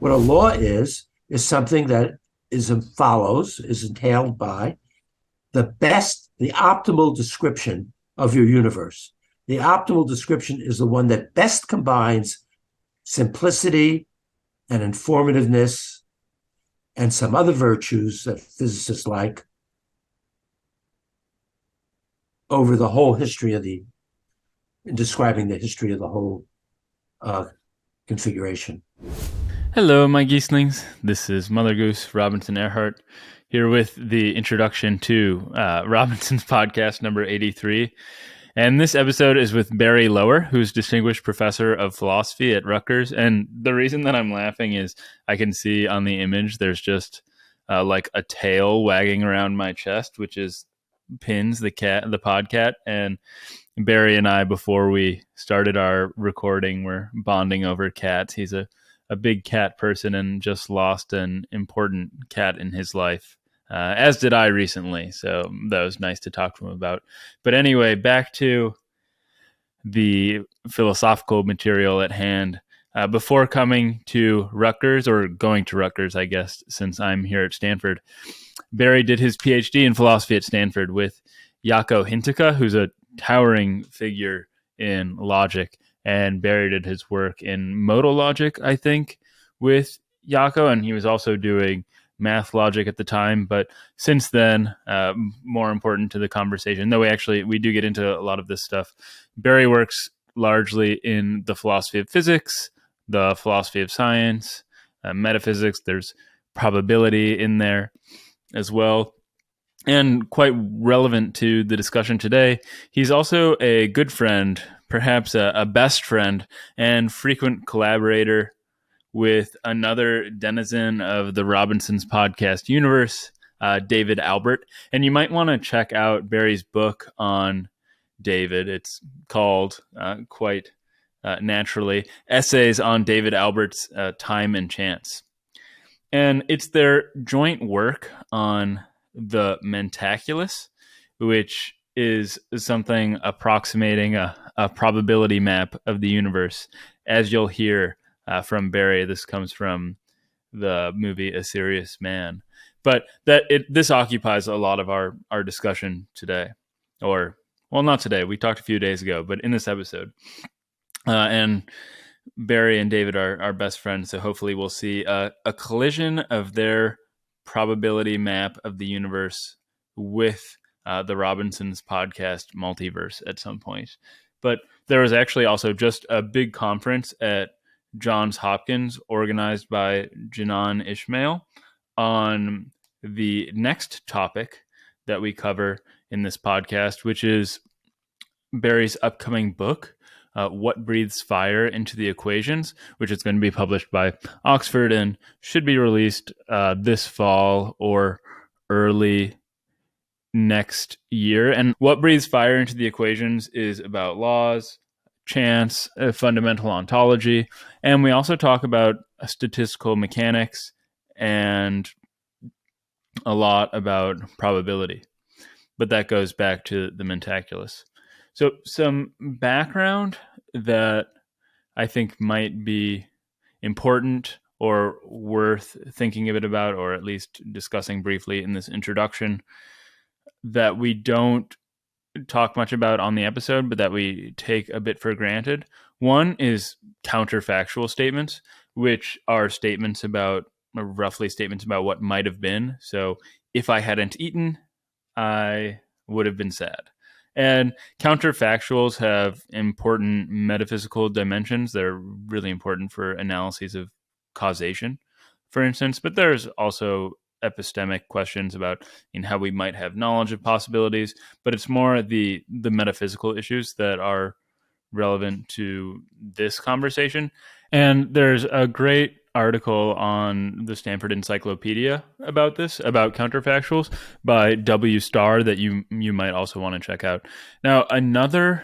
What a law is something that is entailed by the optimal description of your universe. The optimal description is the one that best combines simplicity and informativeness and some other virtues that physicists like over the whole history of in describing the history of the whole uh, configuration. Hello, my geeslings. This is Mother Goose Robinson Earhart here with the introduction to Robinson's podcast number 83. And this episode is with Barry Loewer, who's Distinguished Professor of Philosophy at Rutgers. And the reason that I'm laughing is I can see on the image there's just like a tail wagging around my chest, which is Pins, the podcat. And Barry and I, before we started our recording, were bonding over cats. He's a big cat person and just lost an important cat in his life, as did I recently. So that was nice to talk to him about. But anyway, back to the philosophical material at hand. Before coming to Rutgers, or going to Rutgers, I guess, since I'm here at Stanford, Barry did his PhD in philosophy at Stanford with Jaakko Hintikka, who's a towering figure in logic. And Barry did his work in modal logic, I think, with Jaakko, and he was also doing math logic at the time. But since then, more important to the conversation, though we do get into a lot of this stuff, Barry works largely in the philosophy of physics, the philosophy of science, metaphysics. There's probability in there as well. And quite relevant to the discussion today, he's also a good friend, perhaps a best friend, and frequent collaborator with another denizen of the Robinson's podcast universe, David Albert. And you might want to check out Barry's book on David. It's called, quite naturally, Essays on David Albert's Time and Chance. And it's their joint work on the Mentaculus, which is something approximating a probability map of the universe. As you'll hear from Barry, this comes from the movie A Serious Man. But this occupies a lot of our discussion today. Or, well, not today. We talked a few days ago, but in this episode. And Barry and David are best friends, so hopefully we'll see a collision of their probability map of the universe with the Robinson's podcast multiverse at some point. But there was actually also just a big conference at Johns Hopkins organized by Janan Ishmael on the next topic that we cover in this podcast, which is Barry's upcoming book, What Breathes Fire into the Equations, which is going to be published by Oxford and should be released this fall or early next year. And What Breathes Fire into the Equations is about laws, chance, fundamental ontology, and we also talk about statistical mechanics and a lot about probability. But that goes back to the Mentaculus. So some background that I think might be important or worth thinking a bit about, or at least discussing briefly in this introduction, that we don't talk much about on the episode, but that we take a bit for granted. One is counterfactual statements, which are roughly statements about what might have been. So if I hadn't eaten, I would have been sad. And counterfactuals have important metaphysical dimensions. They're really important for analyses of causation, for instance. But there's also epistemic questions about how we might have knowledge of possibilities. But it's more the metaphysical issues that are relevant to this conversation. And there's a great article on the Stanford Encyclopedia about this, about counterfactuals, by W. Starr that you might also want to check out. Now, another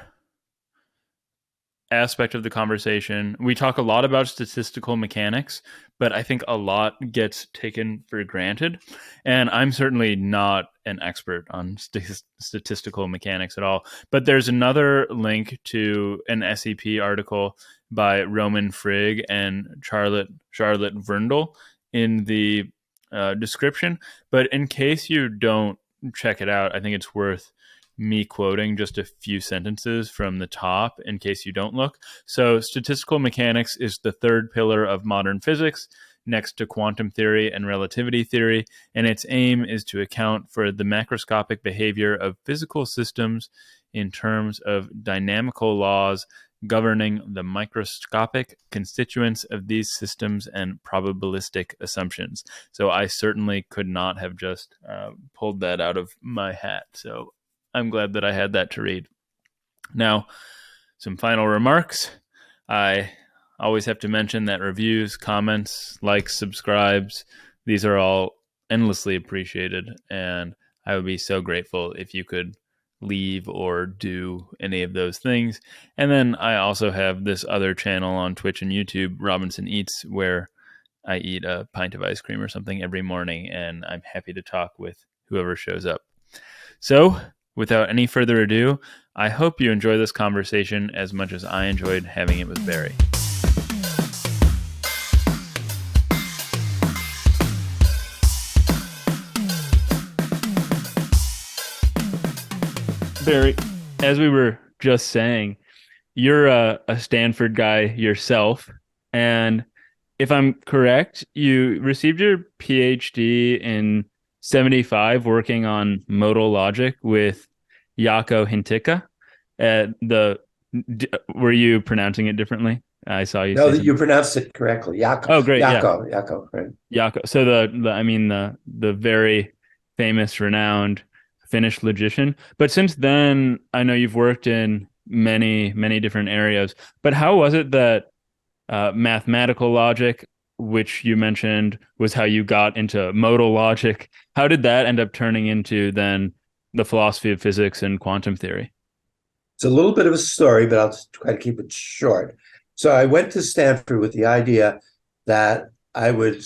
aspect of the conversation. We talk a lot about statistical mechanics, but I think a lot gets taken for granted. And I'm certainly not an expert on statistical mechanics at all. But there's another link to an SEP article by Roman Frigg and Charlotte Verndl in the description. But in case you don't check it out, I think it's worth me quoting just a few sentences from the top in case you don't look. So, statistical mechanics is the third pillar of modern physics, next to quantum theory and relativity theory, and its aim is to account for the macroscopic behavior of physical systems in terms of dynamical laws governing the microscopic constituents of these systems and probabilistic assumptions. So I certainly could not have just pulled that out of my hat. So I'm glad that I had that to read. Now, some final remarks. I always have to mention that reviews, comments, likes, subscribes, these are all endlessly appreciated. And I would be so grateful if you could leave or do any of those things. And then I also have this other channel on Twitch and YouTube, Robinson Eats, where I eat a pint of ice cream or something every morning, and I'm happy to talk with whoever shows up. So, without any further ado, I hope you enjoy this conversation as much as I enjoyed having it with Barry. Barry, as we were just saying, you're a Stanford guy yourself, and if I'm correct, you received your PhD in 75 working on modal logic with Jaakko Hintikka. Were you pronouncing it differently? I saw you. No, that you pronounced it correctly. Jaakko. Oh, great. Jaakko, right? Jaakko. So the very famous, renowned Finnish logician. But since then, I know you've worked in many, many different areas. But how was it that mathematical logic, which you mentioned was how you got into modal logic, how did that end up turning into then the philosophy of physics and quantum theory? It's a little bit of a story, but I'll try to keep it short. So I went to Stanford with the idea that I would,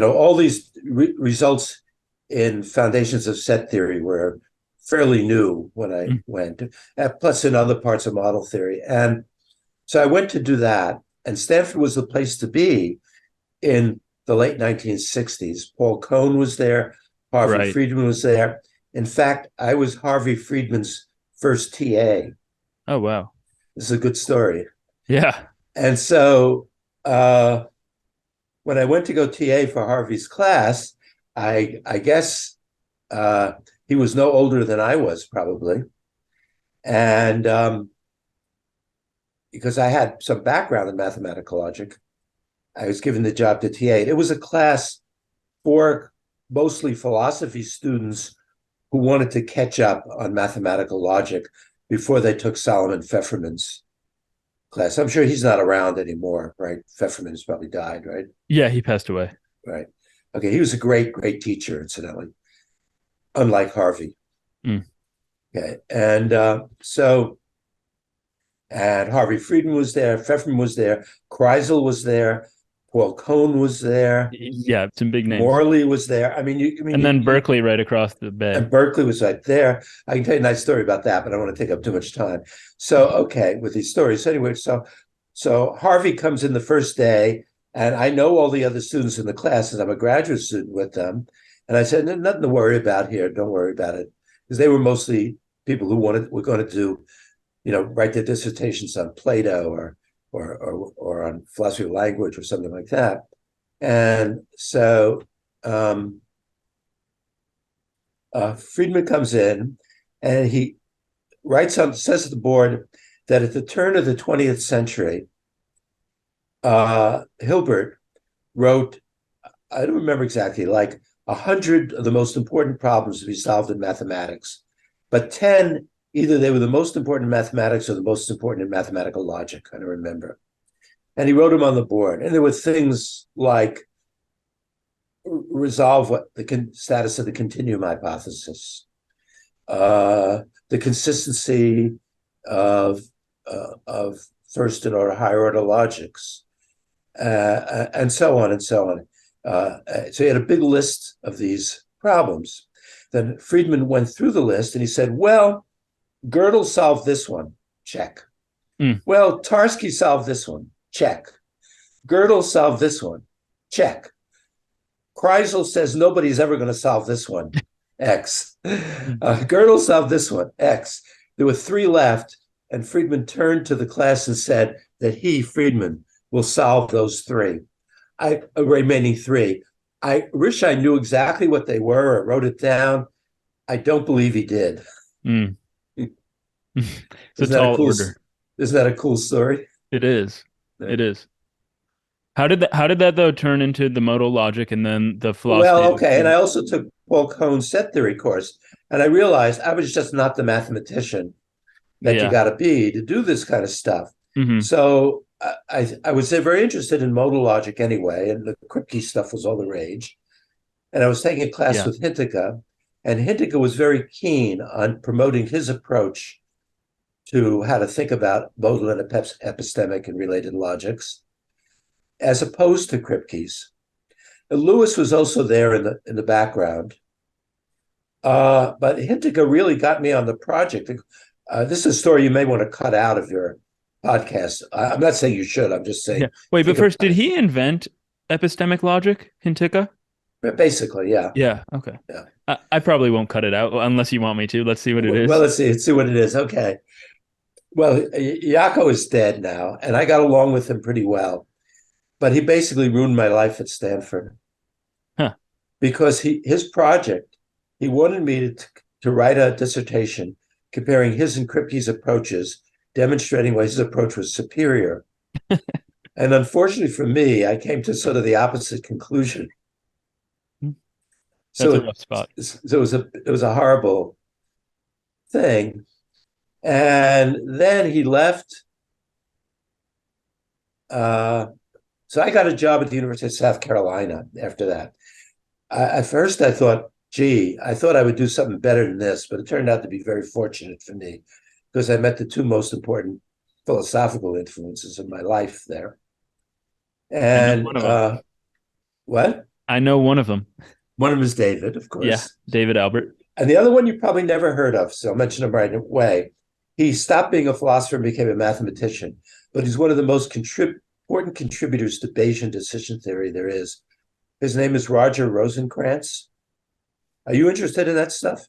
all these results in foundations of set theory were fairly new when I went, plus in other parts of model theory. And so I went to do that, and Stanford was the place to be in the late 1960s. Paul Kohn was there, Harvey Friedman was there. In fact, I was Harvey Friedman's first TA. Oh, wow. This is a good story. Yeah. And so when I went to go TA for Harvey's class, I guess he was no older than I was, probably. And because I had some background in mathematical logic, I was given the job to TA. It was a class for mostly philosophy students who wanted to catch up on mathematical logic before they took Solomon Pfefferman's class. I'm sure he's not around anymore, right? Pfefferman's probably died, right? Yeah, he passed away. Right. Okay, he was a great, great teacher, incidentally, unlike Harvey. Okay, and Harvey Friedman was there, Pfefferman was there, Kreisel was there, Paul Kohn was there. Yeah, some big names. Morley was there. And then Berkeley right across the bay. And Berkeley was right there. I can tell you a nice story about that, but I don't want to take up too much time. So, okay, with these stories. Anyway, so Harvey comes in the first day, and I know all the other students in the class, and I'm a graduate student with them. And I said, nothing to worry about here. Don't worry about it. Because they were mostly people who were going to do, write their dissertations on Plato or on philosophy of language or something like that. And so Friedman comes in and he says to the board that at the turn of the 20th century, Hilbert wrote, I don't remember exactly, like 100 of the most important problems to be solved in mathematics, but 10, either they were the most important in mathematics or the most important in mathematical logic. I don't remember. And he wrote them on the board. And there were things like resolve what the status of the continuum hypothesis, the consistency of first and order, higher order logics, and so on and so on. So he had a big list of these problems. Then Friedman went through the list and he said, well, Gödel solved this one, check. Well, Tarski solved this one, check. Gödel solved this one, check. Kreisel says nobody's ever going to solve this one, X. Gödel solved this one, X. There were 3 left, and Friedman turned to the class and said that he, Friedman, will solve those 3. Remaining 3. I wish I knew exactly what they were or wrote it down. I don't believe he did. It's a tall order. Isn't that a cool story? It is. It is. How did that though turn into the modal logic and then the philosophy? Well, okay, and I also took Paul Cohn's set theory course, and I realized I was just not the mathematician that you got to be to do this kind of stuff. So I was very interested in modal logic anyway, and the Kripke stuff was all the rage. And I was taking a class with Hintica, and Hintica was very keen on promoting his approach to how to think about modal and epistemic and related logics, as opposed to Kripke's. Lewis was also there in the background, but Hintica really got me on the project. This is a story you may want to cut out of your podcast. I'm not saying you should. I'm just saying. Yeah. Wait, but first, did he invent epistemic logic, Hintica? Basically, yeah. Yeah. Okay. Yeah. I probably won't cut it out unless you want me to. Let's see what it is. Well, let's see what it is. Okay. Well, Jaakko is dead now, and I got along with him pretty well, but he basically ruined my life at Stanford. Because his project, he wanted me to write a dissertation comparing his and Kripke's approaches, demonstrating why his approach was superior. And unfortunately for me, I came to sort of the opposite conclusion. That's a rough spot. So it was a horrible thing. And then he left. So I got a job at the University of South Carolina after that. At first, I thought, I thought I would do something better than this, but it turned out to be very fortunate for me because I met the 2 most important philosophical influences of my life there. And what? I know one of them. One of them is David, of course. Yeah, David Albert. And the other one you probably never heard of, so I'll mention him right away. He stopped being a philosopher and became a mathematician, but he's one of the most important contributors to Bayesian decision theory there is. His name is Roger Rosenkranz. Are you interested in that stuff?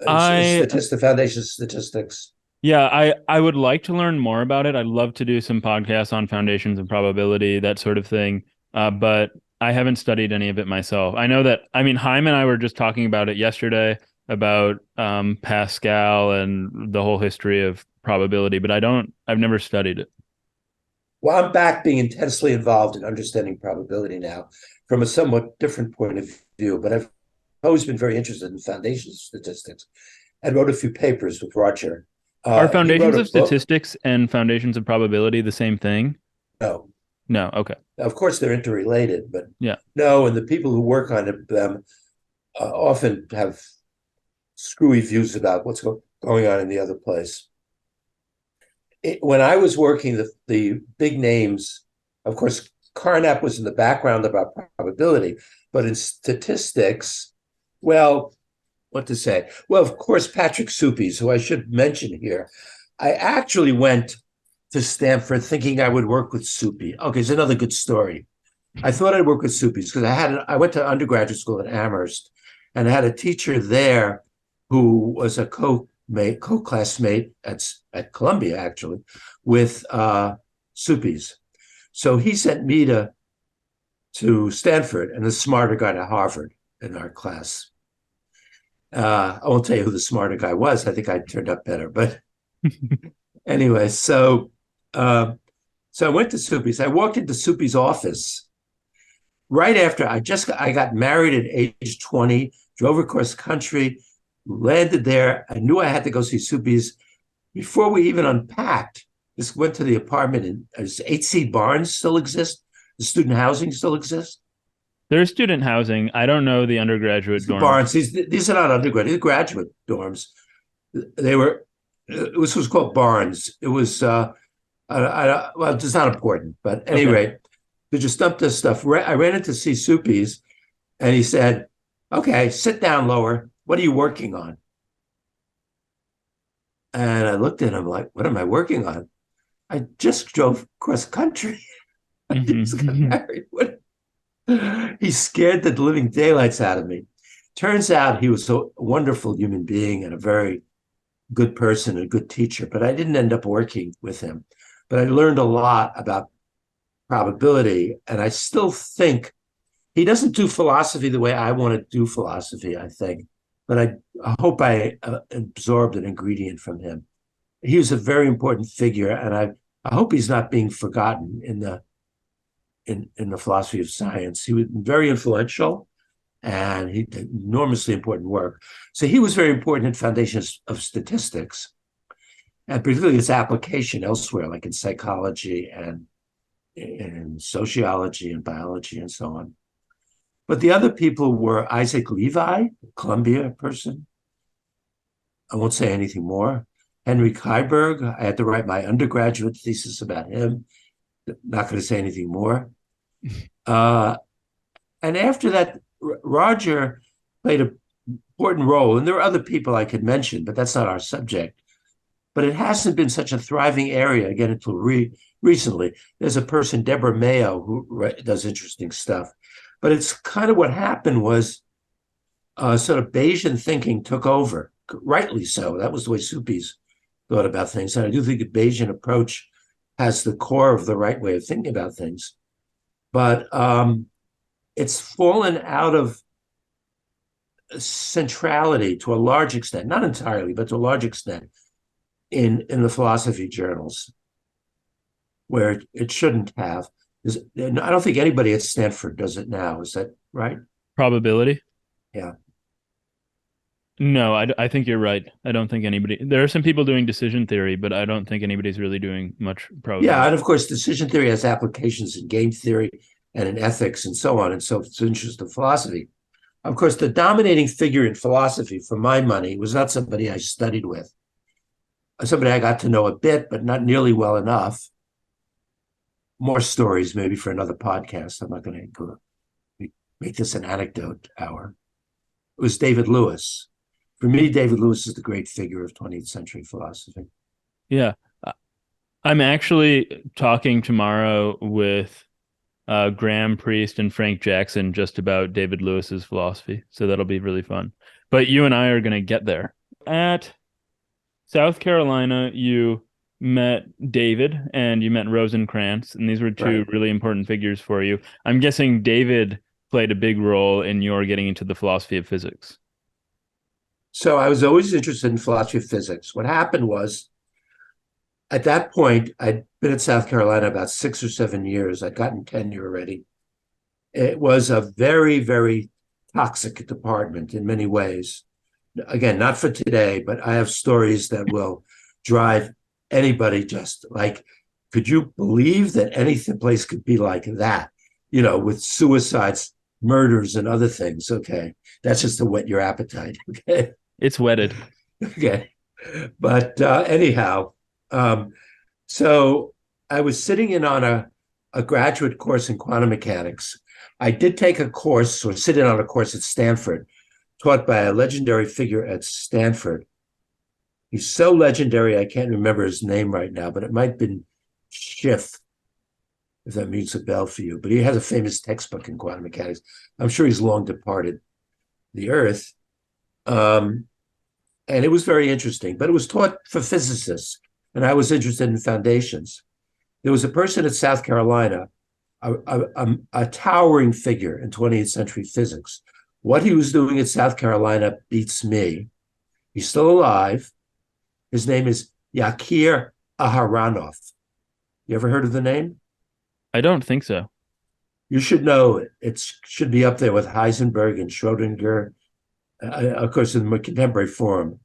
Foundation statistics. Yeah, I would like to learn more about it. I'd love to do some podcasts on foundations and probability, that sort of thing. But I haven't studied any of it myself. I know that, Chaim and I were just talking about it yesterday about Pascal and the whole history of probability, but I've never studied it. Well, I'm back being intensely involved in understanding probability now from a somewhat different point of view, but I've always been very interested in foundation statistics and wrote a few papers with Roger. Are foundations of statistics and foundations of probability the same thing? No. No, okay. Of course, they're interrelated, but yeah. No, and the people who work on them often have screwy views about what's going on in the other place. When I was working, the big names, of course, Carnap was in the background about probability, but in statistics, well, what to say? Well, of course, Patrick Suppies, who I should mention here. I actually went to Stanford thinking I would work with Suppi. Okay, it's another good story. I thought I'd work with Suppies because I went to undergraduate school at Amherst, and I had a teacher there who was a co-classmate at Columbia, actually, with Suppies. So he sent me to Stanford and the smarter guy to Harvard in our class. I won't tell you who the smarter guy was. I think I turned out better. But anyway, so I went to Suppies. I walked into Suppies' office right after I got married at age 20, drove across country, landed there. I knew I had to go see Suppies. Before we even unpacked, just went to the apartment, and does 8C Barnes still exist? The student housing still exists? There's student housing. I don't know the undergraduate dorms. Barnes, these are not undergraduate, these are graduate dorms. They were This was called Barnes. It was well, it's not important, but at any Okay. rate, to just dump this stuff. I ran into C. Suppies, and he said, "Okay, sit down, Loewer. What are you working on?" And I looked at him like, "What am I working on? I just drove cross country. I just got Hmm. married." What? He scared the living daylights out of me. Turns out he was a wonderful human being and a very good person, a good teacher, but I didn't end up working with him. But I learned a lot about probability, and I still think he doesn't do philosophy the way I want to do philosophy, I think, but I hope I absorbed an ingredient from him. He was a very important figure, and I hope he's not being forgotten in the philosophy of science. He was very influential, and he did enormously important work. So he was very important in foundations of statistics, and particularly its application elsewhere, like in psychology and in sociology and biology and so on. But the other people were Isaac Levi, Columbia person. I won't say anything more. Henry Keiberg, I had to write my undergraduate thesis about him. Not going to say anything more. Uh, and after that, Roger played an important role. And there are other people I could mention, but that's not our subject. But it hasn't been such a thriving area again until recently. There's a person, Deborah Mayo, who does interesting stuff. But it's kind of what happened was sort of Bayesian thinking took over, rightly so. That was the way Suppies thought about things. And I do think the Bayesian approach has the core of the right way of thinking about things. But it's fallen out of centrality to a large extent, not entirely, but to a large extent in the philosophy journals, where it shouldn't have. I don't think anybody at Stanford does it now. Is that right? Probability? Yeah. No, I think you're right. I don't think anybody. There are some people doing decision theory, but I don't think anybody's really doing much Yeah, probability. and of course, decision theory has applications in game theory and in ethics and so on. And so it's an interest of philosophy. Of course, the dominating figure in philosophy, for my money, was not somebody I studied with, somebody I got to know a bit, but not nearly well enough. More stories maybe for another podcast. I'm not going to make this an anecdote hour. It was David Lewis. For me, David Lewis is the great figure of 20th century philosophy. Yeah. I- I'm actually talking tomorrow with Graham Priest and Frank Jackson just about David Lewis's philosophy. So that'll be really fun. But you and I are going to get there. At South Carolina, you met David and you met Rosencrantz, and these were two Right. really important figures for you. I'm guessing David played a big role in your getting into the philosophy of physics. So I was always interested in philosophy of physics. What happened was, at that point, I'd been at South Carolina about 6 or 7 years. I'd gotten tenure already. It was a very, very toxic department in many ways. Again, not for today, but I have stories that will drive anybody just like, could you believe that any place could be like that? With suicides, murders, and other things. Okay. That's just to whet your appetite. Okay. It's wedded. Okay. But anyhow, um, so I was sitting in on a graduate course in quantum mechanics. I did take a course or sit in on a course at Stanford, taught by a legendary figure at Stanford. He's so legendary, I can't remember his name right now, but it might have been Schiff, if that means a bell for you. But he has a famous textbook in quantum mechanics. I'm sure he's long departed the earth. Um, and it was very interesting, but it was taught for physicists, and I was interested in foundations. There was a person at South Carolina, a towering figure in 20th century physics. What he was doing at South Carolina beats me. He's still alive. His name is Yakir Aharonov. You ever heard of the name? I don't think so. You should know it. It should be up there with Heisenberg and Schrodinger, of course, in the contemporary form.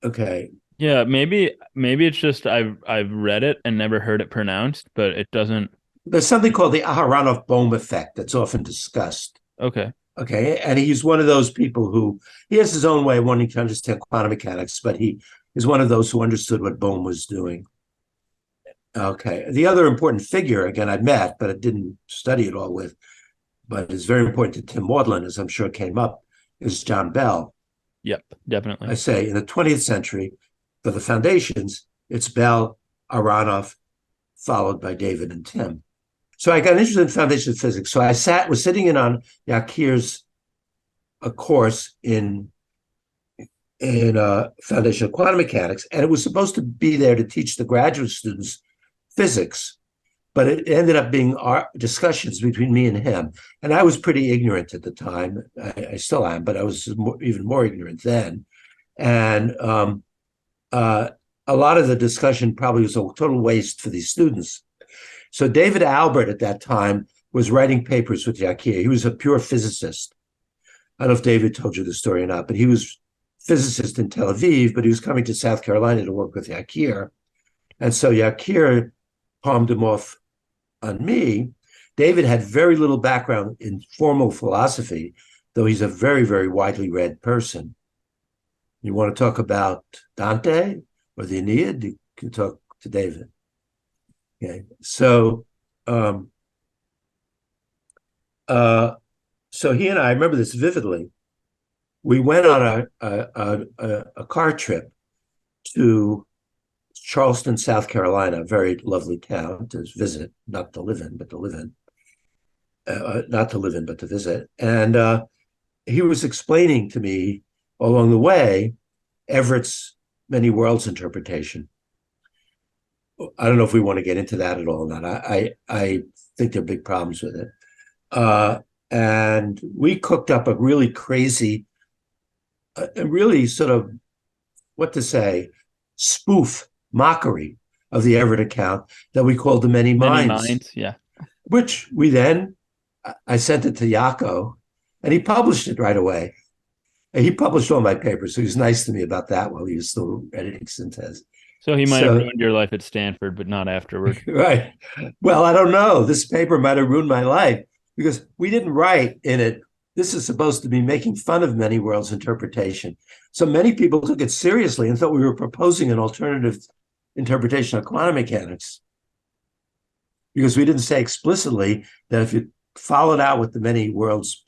Okay. Yeah, maybe it's just I've read it and never heard it pronounced, but it doesn't. There's something called the Aharonov-Bohm effect that's often discussed. Okay. Okay, and he's one of those people who he has his own way of wanting to understand quantum mechanics, but he is one of those who understood what Bohm was doing. Okay, the other important figure, again, I met, but I didn't study it all with, but is very important to Tim Maudlin, as I'm sure came up, is John Bell. Yep, definitely. I say in the 20th century, for the foundations, it's Bell, Aronoff, followed by David and Tim. So I got interested in foundation physics. So I was sitting in on Yakir's a course in foundation of quantum mechanics, and it was supposed to be there to teach the graduate students physics, but it ended up being our discussions between me and him. And I was pretty ignorant at the time. I still am, but I was even more ignorant then. And a lot of the discussion probably was a total waste for these students. So David Albert at that time was writing papers with Yakir. He was a pure physicist. I don't know if David told you the story or not, but he was physicist in Tel Aviv, but he was coming to South Carolina to work with Yakir. And so Yakir palmed him off on me. David had very little background in formal philosophy, though he's a very, very widely read person. You want to talk about Dante or the Aeneid? You can talk to David. Okay, so so he and I remember this vividly. We went on a car trip to Charleston, South Carolina, a very lovely town to visit, not to live in, but to live in. Not to live in, but to visit. And he was explaining to me along the way Everett's many worlds interpretation. I don't know if we want to get into that at all or not. I think there are big problems with it. And we cooked up a really crazy, a really sort of, what to say, spoof mockery of the Everett account that we called the Many Minds. Yeah. Which we then, I sent it to Jaco, and he published it right away. And he published all my papers, so he was nice to me about that while he was still editing Synthèse. So he might have ruined your life at Stanford, but not afterward. Right. Well, I don't know. This paper might have ruined my life because we didn't write in it. This is supposed to be making fun of many worlds interpretation. So many people took it seriously and thought we were proposing an alternative interpretation of quantum mechanics because we didn't say explicitly that if you followed out what the many worlds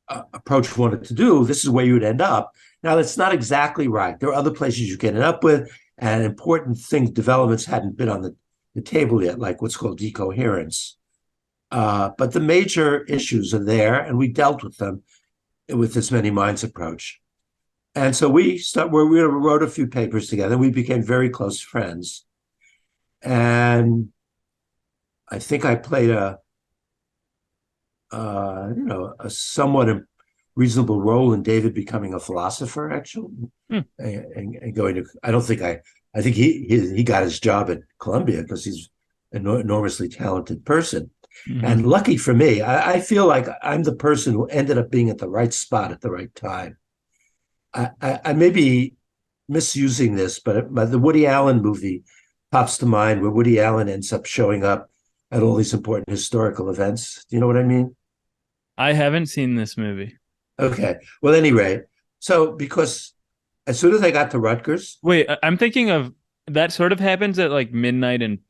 approach wanted to do, this is where you would end up. Now, that's not exactly right. There are other places you can end up with, and important things, developments hadn't been on the table yet, like what's called decoherence. But the major issues are there, and we dealt with them with this many minds approach. And so we wrote a few papers together. We became very close friends. And I think I played a somewhat reasonable role in David becoming a philosopher, actually, and going to. I think he got his job at Columbia because he's an enormously talented person. Mm-hmm. And lucky for me, I feel like I'm the person who ended up being at the right spot at the right time. I may be misusing this, but the Woody Allen movie pops to mind where Woody Allen ends up showing up at all these important historical events. Do you know what I mean? I haven't seen this movie. Okay. Well, anyway, so because as soon as I got to Rutgers. Wait, I'm thinking of that sort of happens at like Midnight in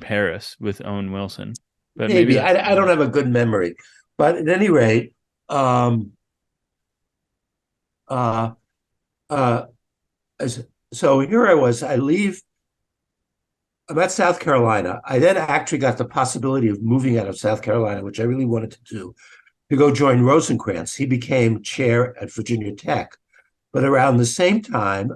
Paris with Owen Wilson. But maybe I don't have a good memory. But at any rate, so here I was. I'm at South Carolina. I then actually got the possibility of moving out of South Carolina, which I really wanted to do, to go join Rosencrantz. He became chair at Virginia Tech. But around the same time,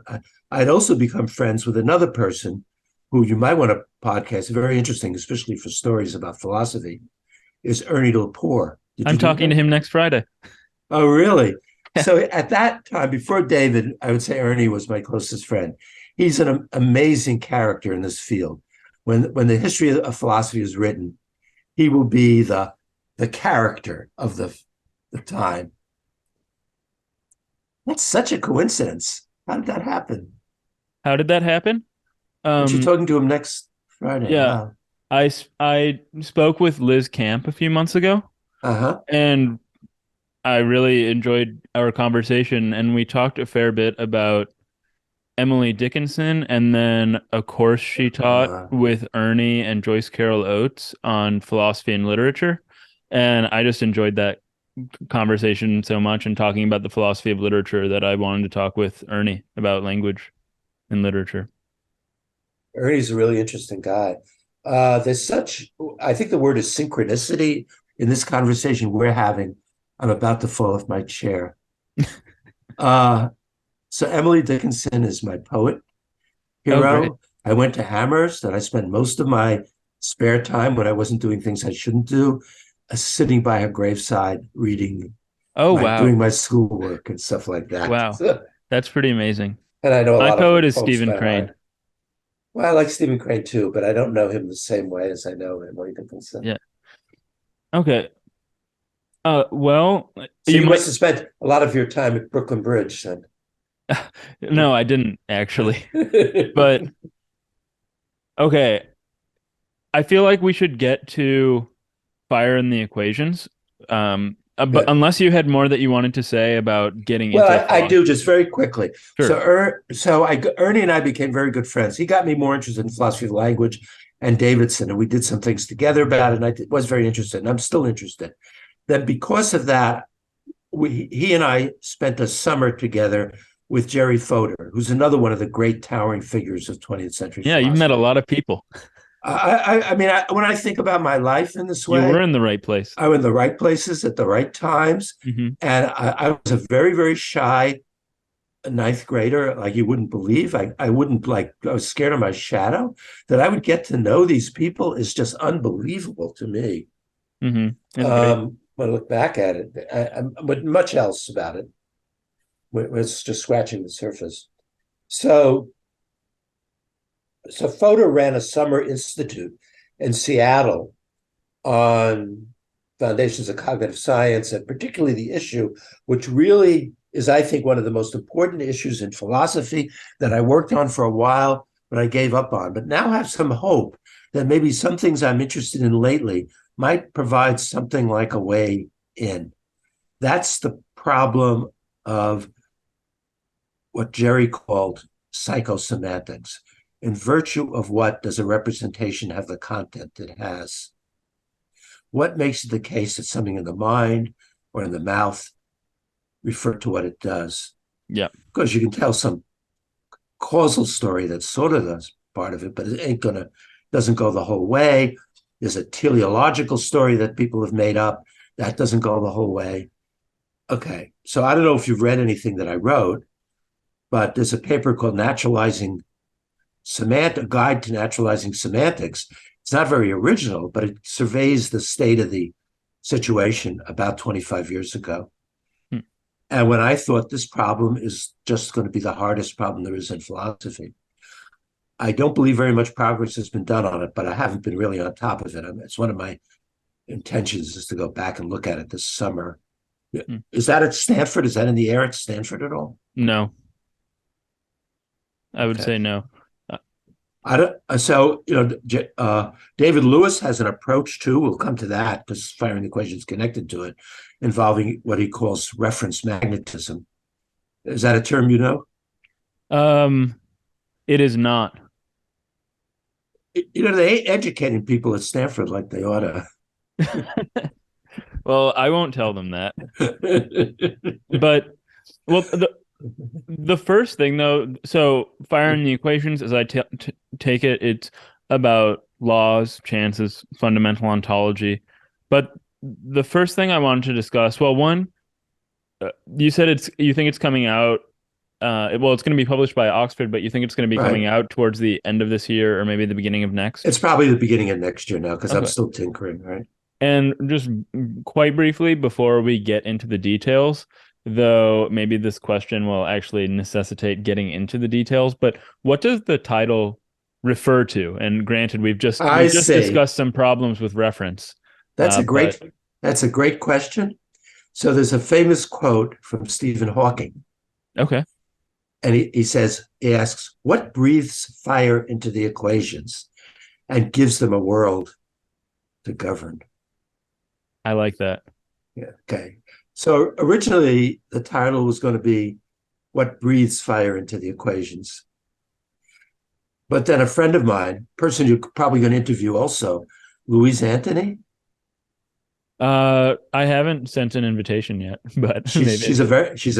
I'd also become friends with another person who you might want to podcast, very interesting, especially for stories about philosophy, is Ernie Lepore. I'm talking to him next Friday. Oh, really? So at that time, before David, I would say Ernie was my closest friend. He's an amazing character in this field. When the history of philosophy is written, he will be the character of the time. That's such a coincidence. How did that happen? But you're talking to him next Friday. Yeah. Wow. I spoke with Liz Camp a few months ago. Uh-huh. And I really enjoyed our conversation, and we talked a fair bit about Emily Dickinson and then a course she taught Uh, with Ernie and Joyce Carol Oates on philosophy and literature. And I just enjoyed that conversation so much and talking about the philosophy of literature that I wanted to talk with Ernie about language and literature. Ernie's a really interesting guy. I think the word is synchronicity in this conversation we're having. I'm about to fall off my chair. Uh, so Emily Dickinson is my poet Oh, great. hero. I went to Amherst and I spent most of my spare time when I wasn't doing things I shouldn't do, sitting by her graveside, Oh, wow. doing my schoolwork and stuff like that. Wow. That's pretty amazing. And I know a My lot of her poet is poems Stephen by Crane. heart. Well, I like Stephen Crane too, but I don't know him the same way as I know Emily Dickinson. Yeah. Okay. Well, So you you must might. have spent a lot of your time at Brooklyn Bridge then. No, I didn't actually. But okay, I feel like we should get to fire in the equations. But Good. unless you had more that you wanted to say about getting Well, into I do philosophy. just very quickly. Sure. Ernie and I became very good friends. He got me more interested in philosophy of language and Davidson, and we did some things together about it. And was very interested, and I'm still interested. Then, because of that, he and I spent a summer together with Jerry Fodor, who's another one of the great towering figures of 20th century Yeah, you've met a philosophy. lot of people. When I think about my life in this You were way, in the right place. I'm in the right places at the right times. Hmm. And I was a very, very shy ninth grader, like you wouldn't believe. I wouldn't like, I was scared of my shadow. That I would get to know these people is just unbelievable to me. It's great. When I look back at it, but much else about it. It's just scratching the surface. So, so Fodor ran a summer institute in Seattle on foundations of cognitive science, and particularly the issue, which really is, I think, one of the most important issues in philosophy that I worked on for a while, but I gave up on. But now have some hope that maybe some things I'm interested in lately might provide something like a way in. That's the problem of what Jerry called psychosemantics. In virtue of what does a representation have the content it has? What makes it the case that something in the mind or in the mouth refer to what it does? Yeah. Because you can tell some causal story that's sort of the part of it, but it doesn't go the whole way. There's a teleological story that people have made up that doesn't go the whole way. Okay, so I don't know if you've read anything that I wrote, but there's a paper called Naturalizing A Guide to Naturalizing Semantics. It's not very original, but it surveys the state of the situation about 25 years ago. Hmm. And when I thought this problem is just going to be the hardest problem there is in philosophy, I don't believe very much progress has been done on it, but I haven't been really on top of it. It's one of my intentions is to go back and look at it this summer. Hmm. Is that at Stanford? Is that in the air at Stanford at all? No, I would Okay. say no. I don't. So David Lewis has an approach too. We'll come to that because firing the equation is connected to it, involving what he calls reference magnetism. Is that a term you know? Um, it is not. They ain't educating people at Stanford like they ought to. Well, I won't tell them that. But well, the first thing though, so firing the equations, as I take it, it's about laws, chances, fundamental ontology. But the first thing I wanted to discuss, well, one, you said you think it's coming out. Well, it's going to be published by Oxford, but you think it's going to be Right. coming out towards the end of this year or maybe the beginning of next? It's probably the beginning of next year now because I'm Okay. still tinkering, right? And just quite briefly, before we get into the details, though maybe this question will actually necessitate getting into the details, but what does the title refer to? And granted, I we've just see. discussed some problems with reference, That's a but great that's a great question. So there's a famous quote from Stephen Hawking, okay, and he asks, "What breathes fire into the equations and gives them a world to govern?" I like that. Yeah, okay. So originally, the title was going to be What Breathes Fire into the Equations. But then a friend of mine, person you're probably going to interview also, Louise Anthony, I haven't sent an invitation yet, but she's maybe. she's a very she's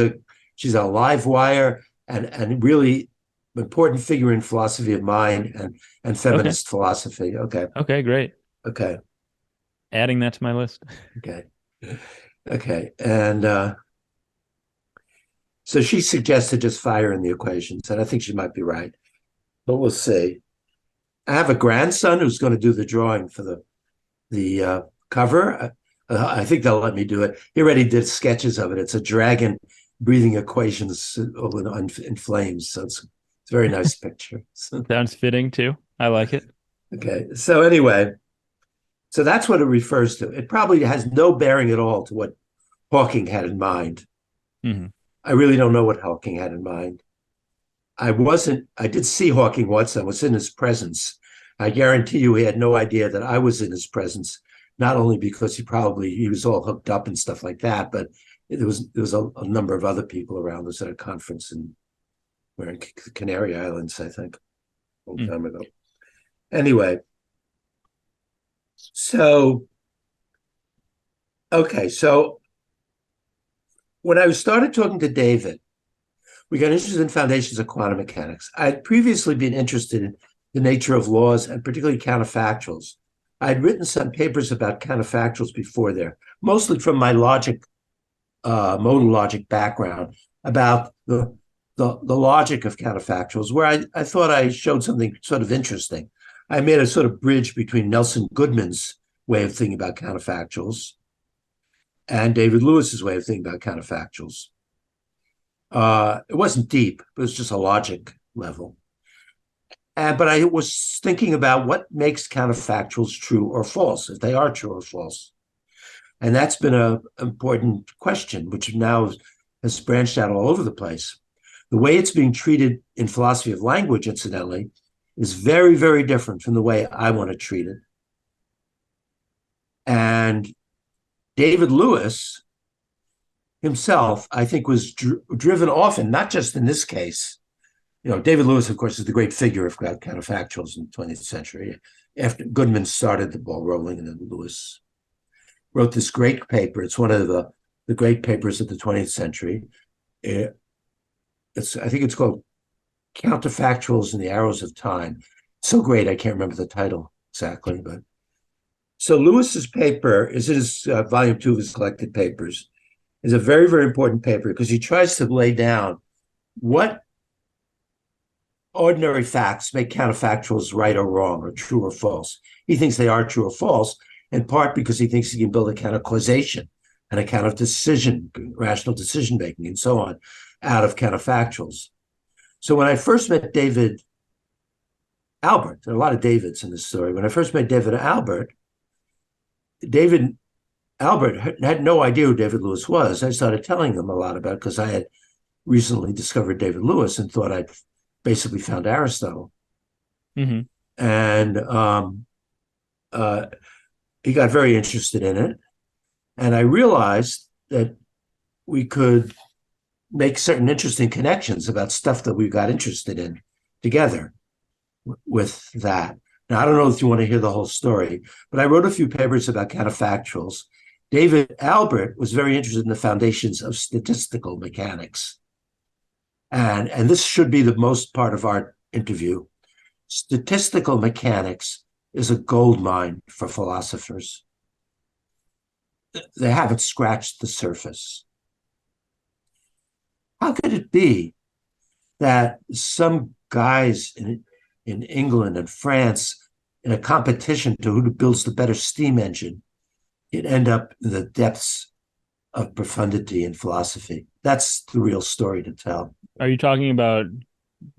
a live wire and really important figure in philosophy of mind and Okay. feminist philosophy. Okay, Okay, great. okay, Adding that to my list. okay, okay. And so she suggested just fire in the equations, and I think she might be right, but we'll see. I have a grandson who's going to do the drawing for the cover. I think they'll let me do it. He already did sketches of it. It's a dragon breathing equations in flames. So it's a very nice picture. So, Sounds fitting too. I like it. okay. So anyway, so that's what it refers to. It probably has no bearing at all to what Hawking had in mind. Hmm. I really don't know what Hawking had in mind. I did see Hawking once. I was in his presence. I guarantee you he had no idea that I was in his presence, not only because he was all hooked up and stuff like that, but there was a number of other people around us at a conference we're in the Canary Islands, I think, a long time ago. Anyway, so okay, so when I started talking to David, we got interested in foundations of quantum mechanics. I had previously been interested in the nature of laws and particularly counterfactuals. I had written some papers about counterfactuals before there, mostly from my modal logic background about the logic of counterfactuals, where I thought I showed something sort of interesting. I made a sort of bridge between Nelson Goodman's way of thinking about counterfactuals and David Lewis's way of thinking about counterfactuals. It wasn't deep, but it was just a logic level. But I was thinking about what makes counterfactuals true or false, if they are true or false. And that's been an important question, which now has branched out all over the place. The way it's being treated in philosophy of language, incidentally, is very, very different from the way I want to treat it. And David Lewis himself, I think, was driven often, not just in this case. David Lewis, of course, is the great figure of counterfactuals in the 20th century. After Goodman started the ball rolling, and then Lewis wrote this great paper. It's one of the great papers of the 20th century. I think it's called Counterfactuals and the Arrows of Time. So great, I can't remember the title exactly. But so Lewis's paper is in his volume 2 of his collected papers. Is a very, very important paper because he tries to lay down what ordinary facts make counterfactuals right or wrong or true or false. He thinks they are true or false, in part because he thinks he can build a kind of causation and a kind of rational decision making, and so on, out of counterfactuals. So when I first met David Albert, there are a lot of Davids in this story. When I first met David Albert had no idea who David Lewis was. I started telling him a lot about it because I had recently discovered David Lewis and thought I'd basically found Aristotle. Mm-hmm. And he got very interested in it. And I realized that we could make certain interesting connections about stuff that we got interested in together with that. Now, I don't know if you want to hear the whole story, but I wrote a few papers about counterfactuals. David Albert was very interested in the foundations of statistical mechanics. And this should be the most part of our interview. Statistical mechanics is a gold mine for philosophers. They haven't scratched the surface. How could it be that some guys in England and France in a competition to who builds the better steam engine, it end up in the depths of profundity in philosophy? That's the real story to tell. Are you talking about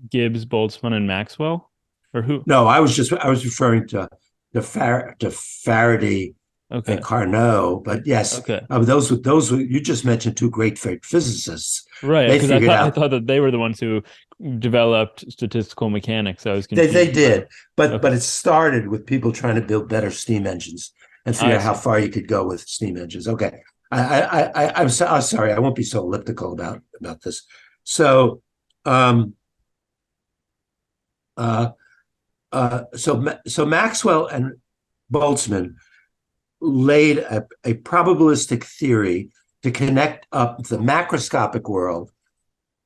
Gibbs, Boltzmann, and Maxwell, or who? No, I was referring to Faraday Okay. and Carnot, but yes, Okay. those were you just mentioned two great physicists. Right, They because figured I out thought that they were the ones who developed statistical mechanics. I was confused. they did, but Okay. it started with people trying to build better steam engines and figure I out how see. far you could go with steam engines. Okay, I'm sorry. I won't be so elliptical about this. So, um, uh, so Maxwell and Boltzmann laid a probabilistic theory to connect up the macroscopic world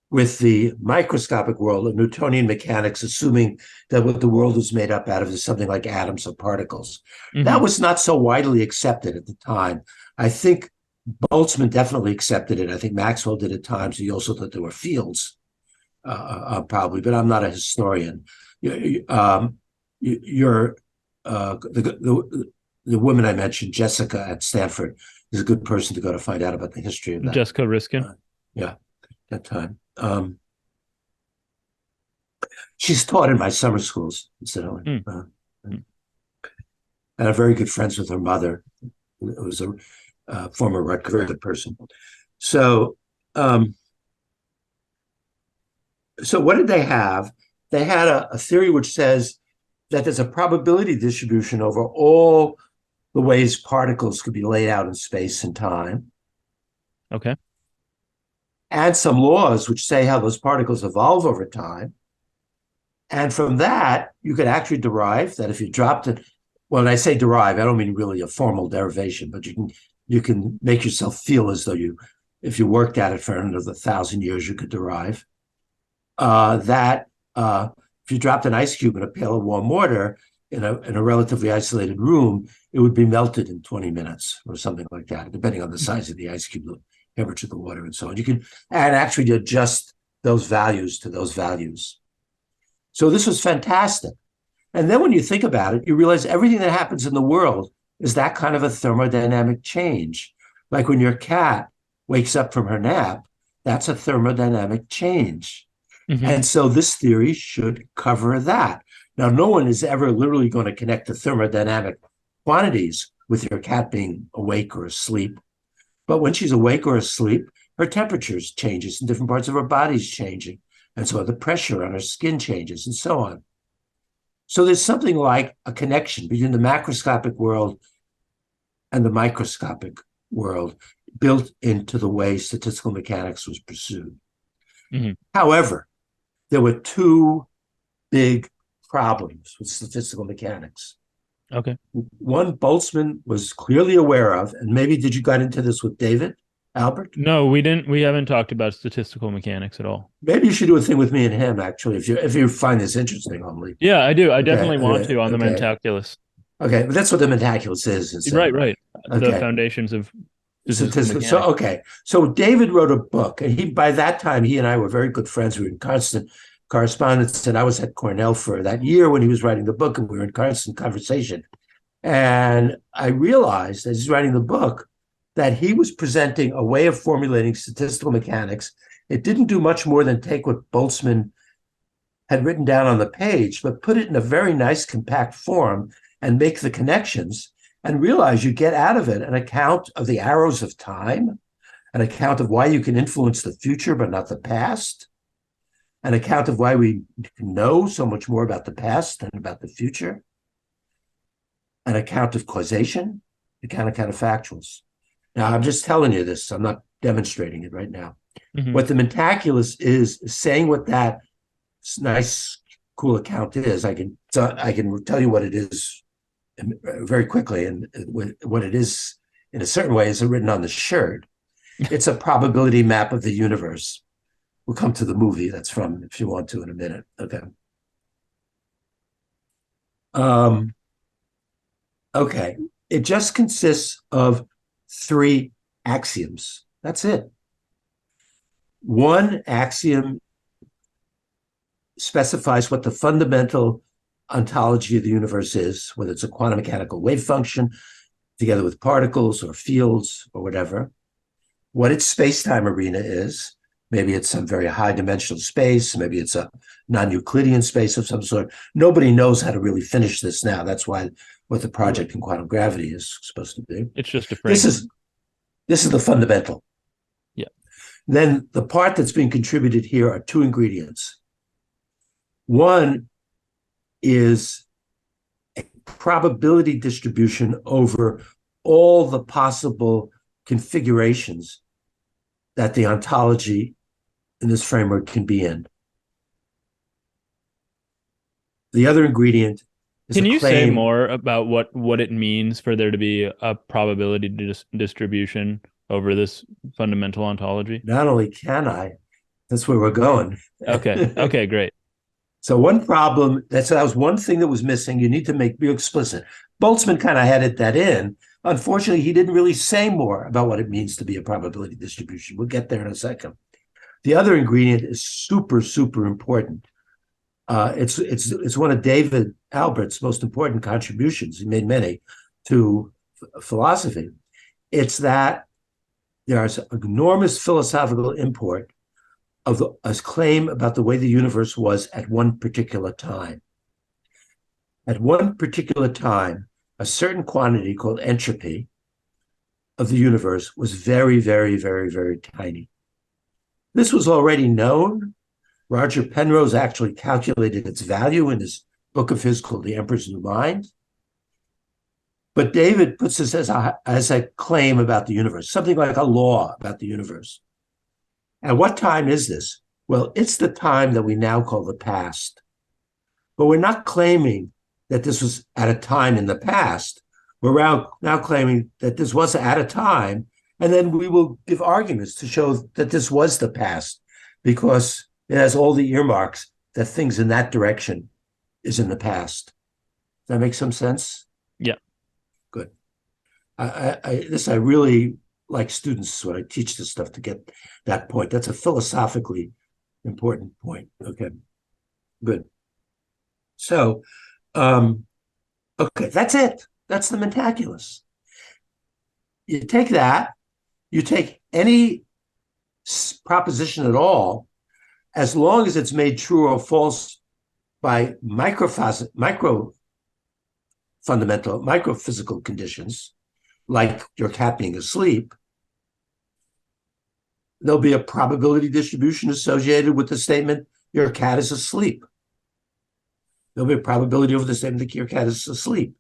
with the microscopic world of Newtonian mechanics, assuming that what the world was made up out of is something like atoms or particles. That was not so widely accepted at the time. I think Boltzmann definitely accepted it. I think Maxwell did at times. He also thought there were fields, probably, but I'm not a historian. You're the woman I mentioned, Jessica at Stanford, is a good person to go to find out about the history of that. Jessica Riskin. Yeah, that time. She's taught in my summer schools, incidentally. And I'm very good friends with her mother, who was a former Rutgers person. So, so what did they have? They had a theory which says that there's a probability distribution over all the ways particles could be laid out in space and time. Okay. And some laws which say how those particles evolve over time. And from that, you could actually derive that if you dropped it, well, when I say derive, I don't mean really a formal derivation, but you can make yourself feel as though if you worked at it for another 1,000 years, you could derive that if you dropped an ice cube in a pail of warm water in a relatively isolated room, it would be melted in 20 minutes or something like that, depending on the size of the ice cube, the temperature of the water, and so on. You can actually adjust those values to those values. So this was fantastic. And then when you think about it, you realize everything that happens in the world is that kind of a thermodynamic change. Like when your cat wakes up from her nap, that's a thermodynamic change. And so this theory should cover that. Now, no one is ever literally going to connect the thermodynamic quantities with your cat being awake or asleep. But when she's awake or asleep, her temperature changes and different parts of her body's changing. And so the pressure on her skin changes and so on. So there's something like a connection between the macroscopic world and the microscopic world built into the way statistical mechanics was pursued. However, there were two big problems with statistical mechanics. Okay. One Boltzmann was clearly aware of, and maybe did you get into this with David, Albert? No, we didn't. We haven't talked about statistical mechanics at all. Maybe you should do a thing with me and him, actually, if you find this interesting only. Yeah, I do. I definitely want to on the Mentaculus. Okay, but that's what the Mentaculus is. Right. The foundations of statistical mechanics. So David wrote a book, and by that time, he and I were very good friends. We were in constant correspondence, and I was at Cornell for that year when he was writing the book, and we were in constant conversation. And I realized as he's writing the book that he was presenting a way of formulating statistical mechanics. It didn't do much more than take what Boltzmann had written down on the page, but put it in a very nice, compact form and make the connections and realize you get out of it an account of the arrows of time, an account of why you can influence the future but not the past, an account of why we know so much more about the past than about the future, an account of causation, a kind of counterfactuals. Now, I'm just telling you this. I'm not demonstrating it right now. What the Mentaculus is saying what that nice, cool account is. I can tell you what it is very quickly, and what it is in a certain way is written on the shirt. It's a probability map of the universe. We'll come to the movie that's from, if you want to, in a minute. Okay. Okay. It just consists of 3 axioms. That's it. One axiom specifies what the fundamental ontology of the universe is, whether it's a quantum mechanical wave function together with particles or fields or whatever, what its space-time arena is. Maybe it's some very high dimensional space. Maybe it's a non-Euclidean space of some sort. Nobody knows how to really finish this now. That's what the project in quantum gravity is supposed to be. It's just a frame. This is the fundamental. Yeah. Then the part that's being contributed here are 2 ingredients. One is a probability distribution over all the possible configurations that the ontology in this framework can be in. The other ingredient is Can a you say claim. more about what it means for there to be a probability distribution over this fundamental ontology? Not only can I, that's where we're going. Okay. Okay, great. So one problem, that was one thing that was missing. You need to be explicit. Boltzmann kind of headed that in. Unfortunately, he didn't really say more about what it means to be a probability distribution. We'll get there in a second. The other ingredient is super, super important. It's one of David Albert's most important contributions. He made many to philosophy. It's that there's enormous philosophical import of a claim about the way the universe was at one particular time. At one particular time, a certain quantity called entropy of the universe was very, very, very, very tiny. This was already known. Roger Penrose actually calculated its value in his book of his called The Emperor's New Mind. But David puts this as a claim about the universe, something like a law about the universe. And what time is this? Well, it's the time that we now call the past. But we're not claiming that this was at a time in the past. We're now claiming that this was at a time, and then we will give arguments to show that this was the past, because it has all the earmarks that things in that direction is in the past. Does that make some sense? Yeah. Good. I really like students when I teach this stuff to get that point. That's a philosophically important point. Okay, good. So, okay, that's it. That's the Mentaculus. You take that, you take any proposition at all, as long as it's made true or false by microphysical conditions, like your cat being asleep, there'll be a probability distribution associated with the statement, your cat is asleep. There'll be a probability over the statement that your cat is asleep.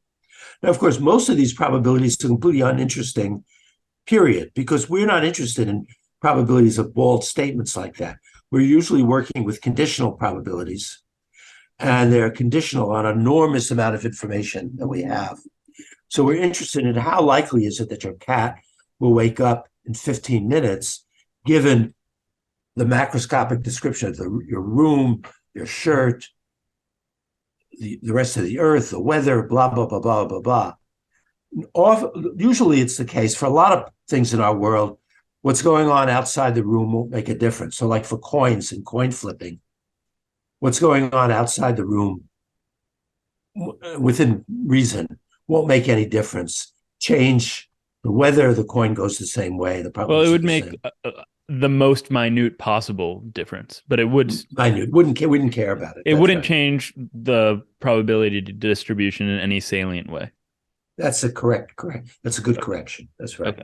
Now, of course, most of these probabilities are completely uninteresting, period, because we're not interested in probabilities of bald statements like that. We're usually working with conditional probabilities, and they're conditional on an enormous amount of information that we have. So we're interested in how likely is it that your cat will wake up in 15 minutes, given the macroscopic description of your room, your shirt, the rest of the earth, the weather, blah, blah, blah, blah, blah, blah. Usually it's the case for a lot of things in our world, what's going on outside the room won't make a difference. So like for coins and coin flipping, what's going on outside the room within reason won't make any difference. Change the weather, the coin goes the same way. Well, it would make the most minute possible difference, but it would minute. We didn't care about it. It wouldn't change the probability distribution in any salient way. That's correct. That's a good correction. That's right.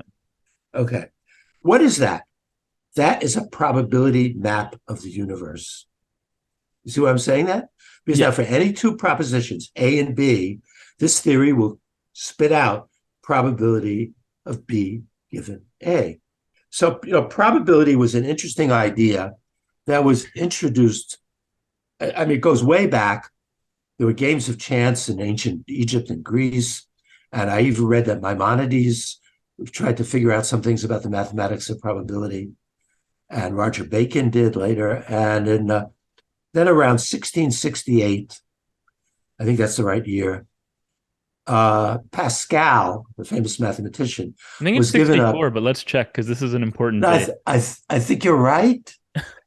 Okay. What is that? That is a probability map of the universe. You see why I'm saying that? Because now for any two propositions, A and B, this theory will spit out probability of B given A. So, probability was an interesting idea that was introduced. I mean, it goes way back. There were games of chance in ancient Egypt and Greece. And I even read that Maimonides tried to figure out some things about the mathematics of probability. And Roger Bacon did later. And then around 1668, I think that's the right year, Pascal, the famous mathematician, I think it's 64, but let's check because this is an important date. I think you're right.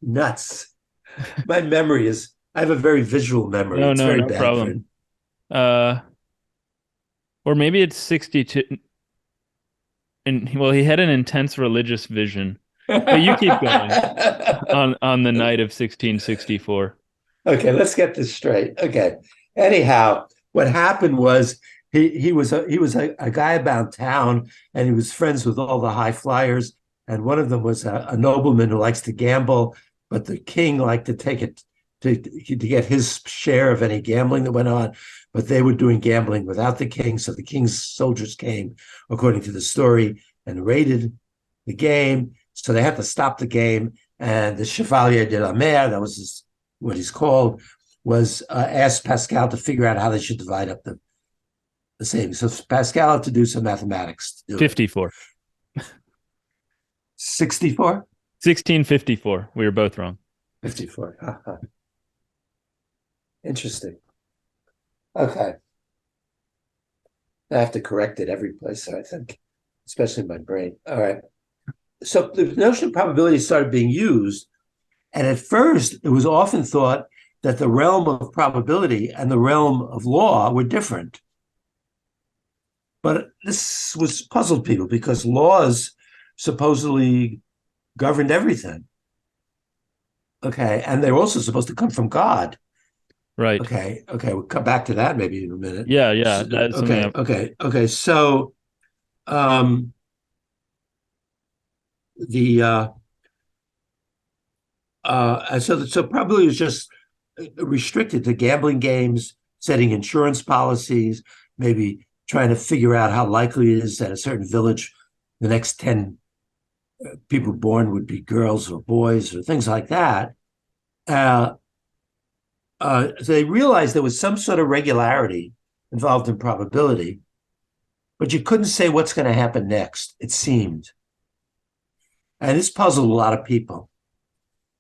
Nuts. My memory I have a very visual memory. It's very bad problem. Or maybe it's 62. And well, he had an intense religious vision. But you keep going on the night of 1664. Okay, let's get this straight. Okay. Anyhow, what happened was he was a guy about town, and he was friends with all the high flyers. And one of them was a nobleman who likes to gamble, but the king liked to take it to get his share of any gambling that went on. But they were doing gambling without the king. So the king's soldiers came, according to the story, and raided the game. So they had to stop the game. And the Chevalier de la Mer, that was what he's called, was asked Pascal to figure out how they should divide up the savings. So Pascal had to do some mathematics. 54. 64? 1654. We were both wrong. 54. Interesting. Okay. I have to correct it every place, I think, especially in my brain. All right. So the notion of probability started being used, and at first it was often thought that the realm of probability and the realm of law were different. But this was puzzled people because laws supposedly governed everything. Okay, and they're also supposed to come from God. Right. Okay, we'll come back to that maybe in a minute. Yeah. That's okay. So, so probably it was just restricted to gambling games, setting insurance policies, maybe trying to figure out how likely it is that a certain village, the next 10 people born would be girls or boys or things like that. So they realized there was some sort of regularity involved in probability, but you couldn't say what's going to happen next, it seemed. And this puzzled a lot of people.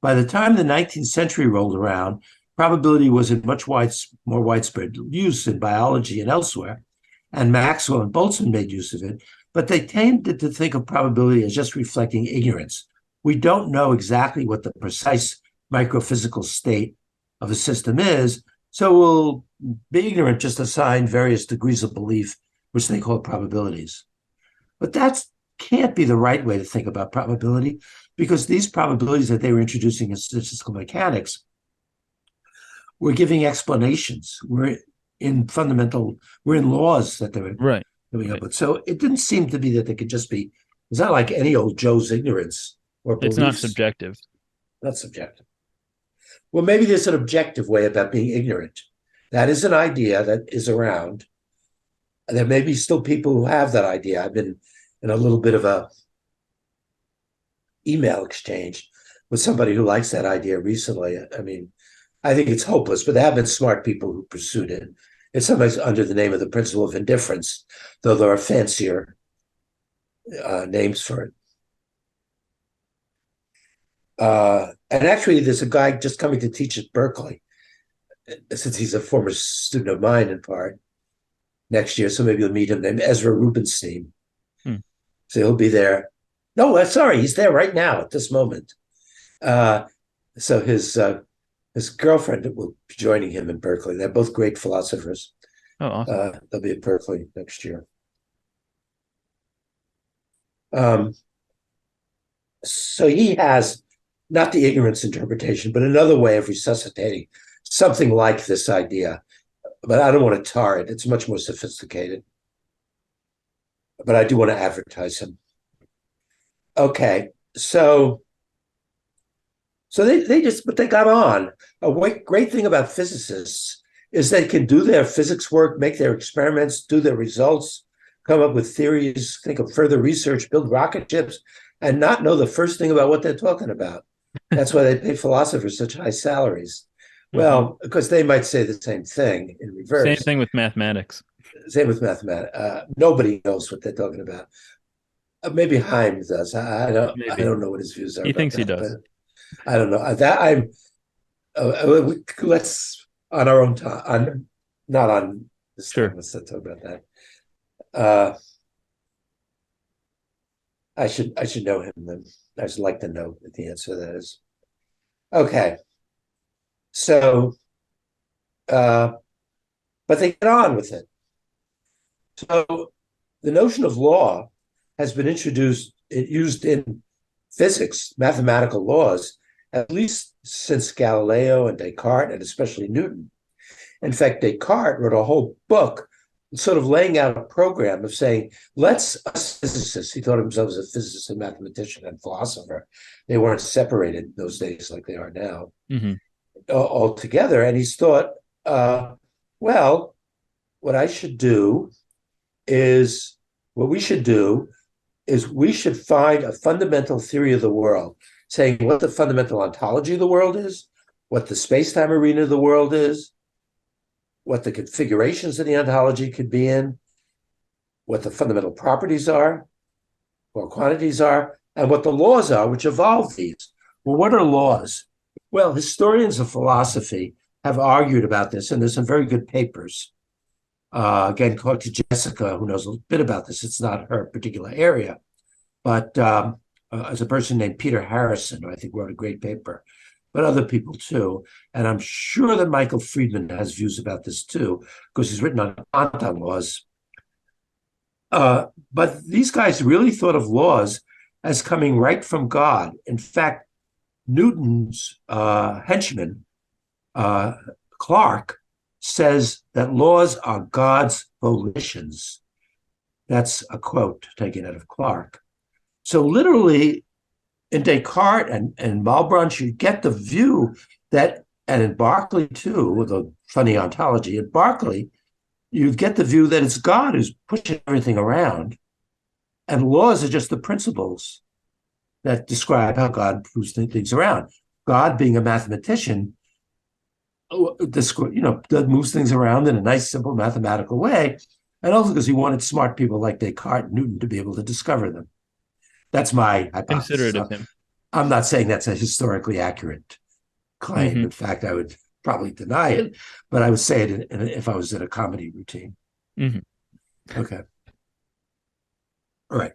By the time the 19th century rolled around, probability was in much more widespread use in biology and elsewhere, and Maxwell and Boltzmann made use of it, but they tended to think of probability as just reflecting ignorance. We don't know exactly what the precise microphysical state of a system is, so we'll be ignorant, just assign various degrees of belief, which they call probabilities. But that can't be the right way to think about probability, because these probabilities that they were introducing in statistical mechanics were giving explanations. We're in laws that they were coming up with. So it didn't seem to be that they could just be, it's not like any old Joe's ignorance or beliefs. It's not subjective. Not subjective. Well, maybe there's an objective way about being ignorant. That is an idea that is around. There may be still people who have that idea. I've been in a little bit of a email exchange with somebody who likes that idea recently. I mean, I think it's hopeless, but there have been smart people who pursued it. It's sometimes under the name of the principle of indifference, though there are fancier names for it. And actually, there's a guy just coming to teach at Berkeley, since he's a former student of mine in part, next year. So maybe you'll meet him, named Ezra Rubinstein. So he'll be there. No, sorry, he's there right now at this moment. So his girlfriend will be joining him in Berkeley. They're both great philosophers. Oh, awesome. They'll be at Berkeley next year. So he has not the ignorance interpretation, but another way of resuscitating something like this idea. But I don't want to tar it. It's much more sophisticated. But I do want to advertise him. Okay, so they got on. A great thing about physicists is they can do their physics work, make their experiments, do their results, come up with theories, think of further research, build rocket ships, and not know the first thing about what they're talking about. That's why they pay philosophers such high salaries. Well, because they might say the same thing in reverse. Same thing with mathematics. Same with mathematics. Nobody knows what they're talking about. Maybe Heim does. I don't know what his views are. He thinks he does. I don't know that. Let's on our own time. Not on this. Sure. Time, let's not talk about that. I should know him then. I should like to know what the answer to that is. Okay. So, but they get on with it. So the notion of law has been used in physics, mathematical laws, at least since Galileo and Descartes, and especially Newton. In fact, Descartes wrote a whole book sort of laying out a program of saying, us physicists, he thought of himself as a physicist and mathematician and philosopher. They weren't separated in those days like they are now, all together. And he's thought, well, what we should do is we should find a fundamental theory of the world, saying what the fundamental ontology of the world is, what the space-time arena of the world is, what the configurations of the ontology could be in, what the fundamental properties are, what quantities are, and what the laws are which evolve these. Well, what are laws? Well, historians of philosophy have argued about this, and there's some very good papers. Again, talk to Jessica, who knows a bit about this. It's not her particular area, but as a person named Peter Harrison, who I think wrote a great paper, but other people too. And I'm sure that Michael Friedman has views about this too, because he's written on quantum laws. But these guys really thought of laws as coming right from God. In fact, Newton's henchman, Clarke, says that laws are God's volitions. That's a quote taken out of Clarke. So literally, in Descartes and Malebranche, you get the view that, and in Berkeley too, with a funny ontology, in Berkeley, you get the view that it's God who's pushing everything around, and laws are just the principles that describe how God moves things around. God, being a mathematician, moves things around in a nice, simple mathematical way, and also because he wanted smart people like Descartes and Newton to be able to discover them. That's my hypothesis. Considerate of him. I'm not saying that's a historically accurate claim. Mm-hmm. In fact, I would probably deny it, but I would say it if I was in a comedy routine. Mm-hmm. Okay. All right.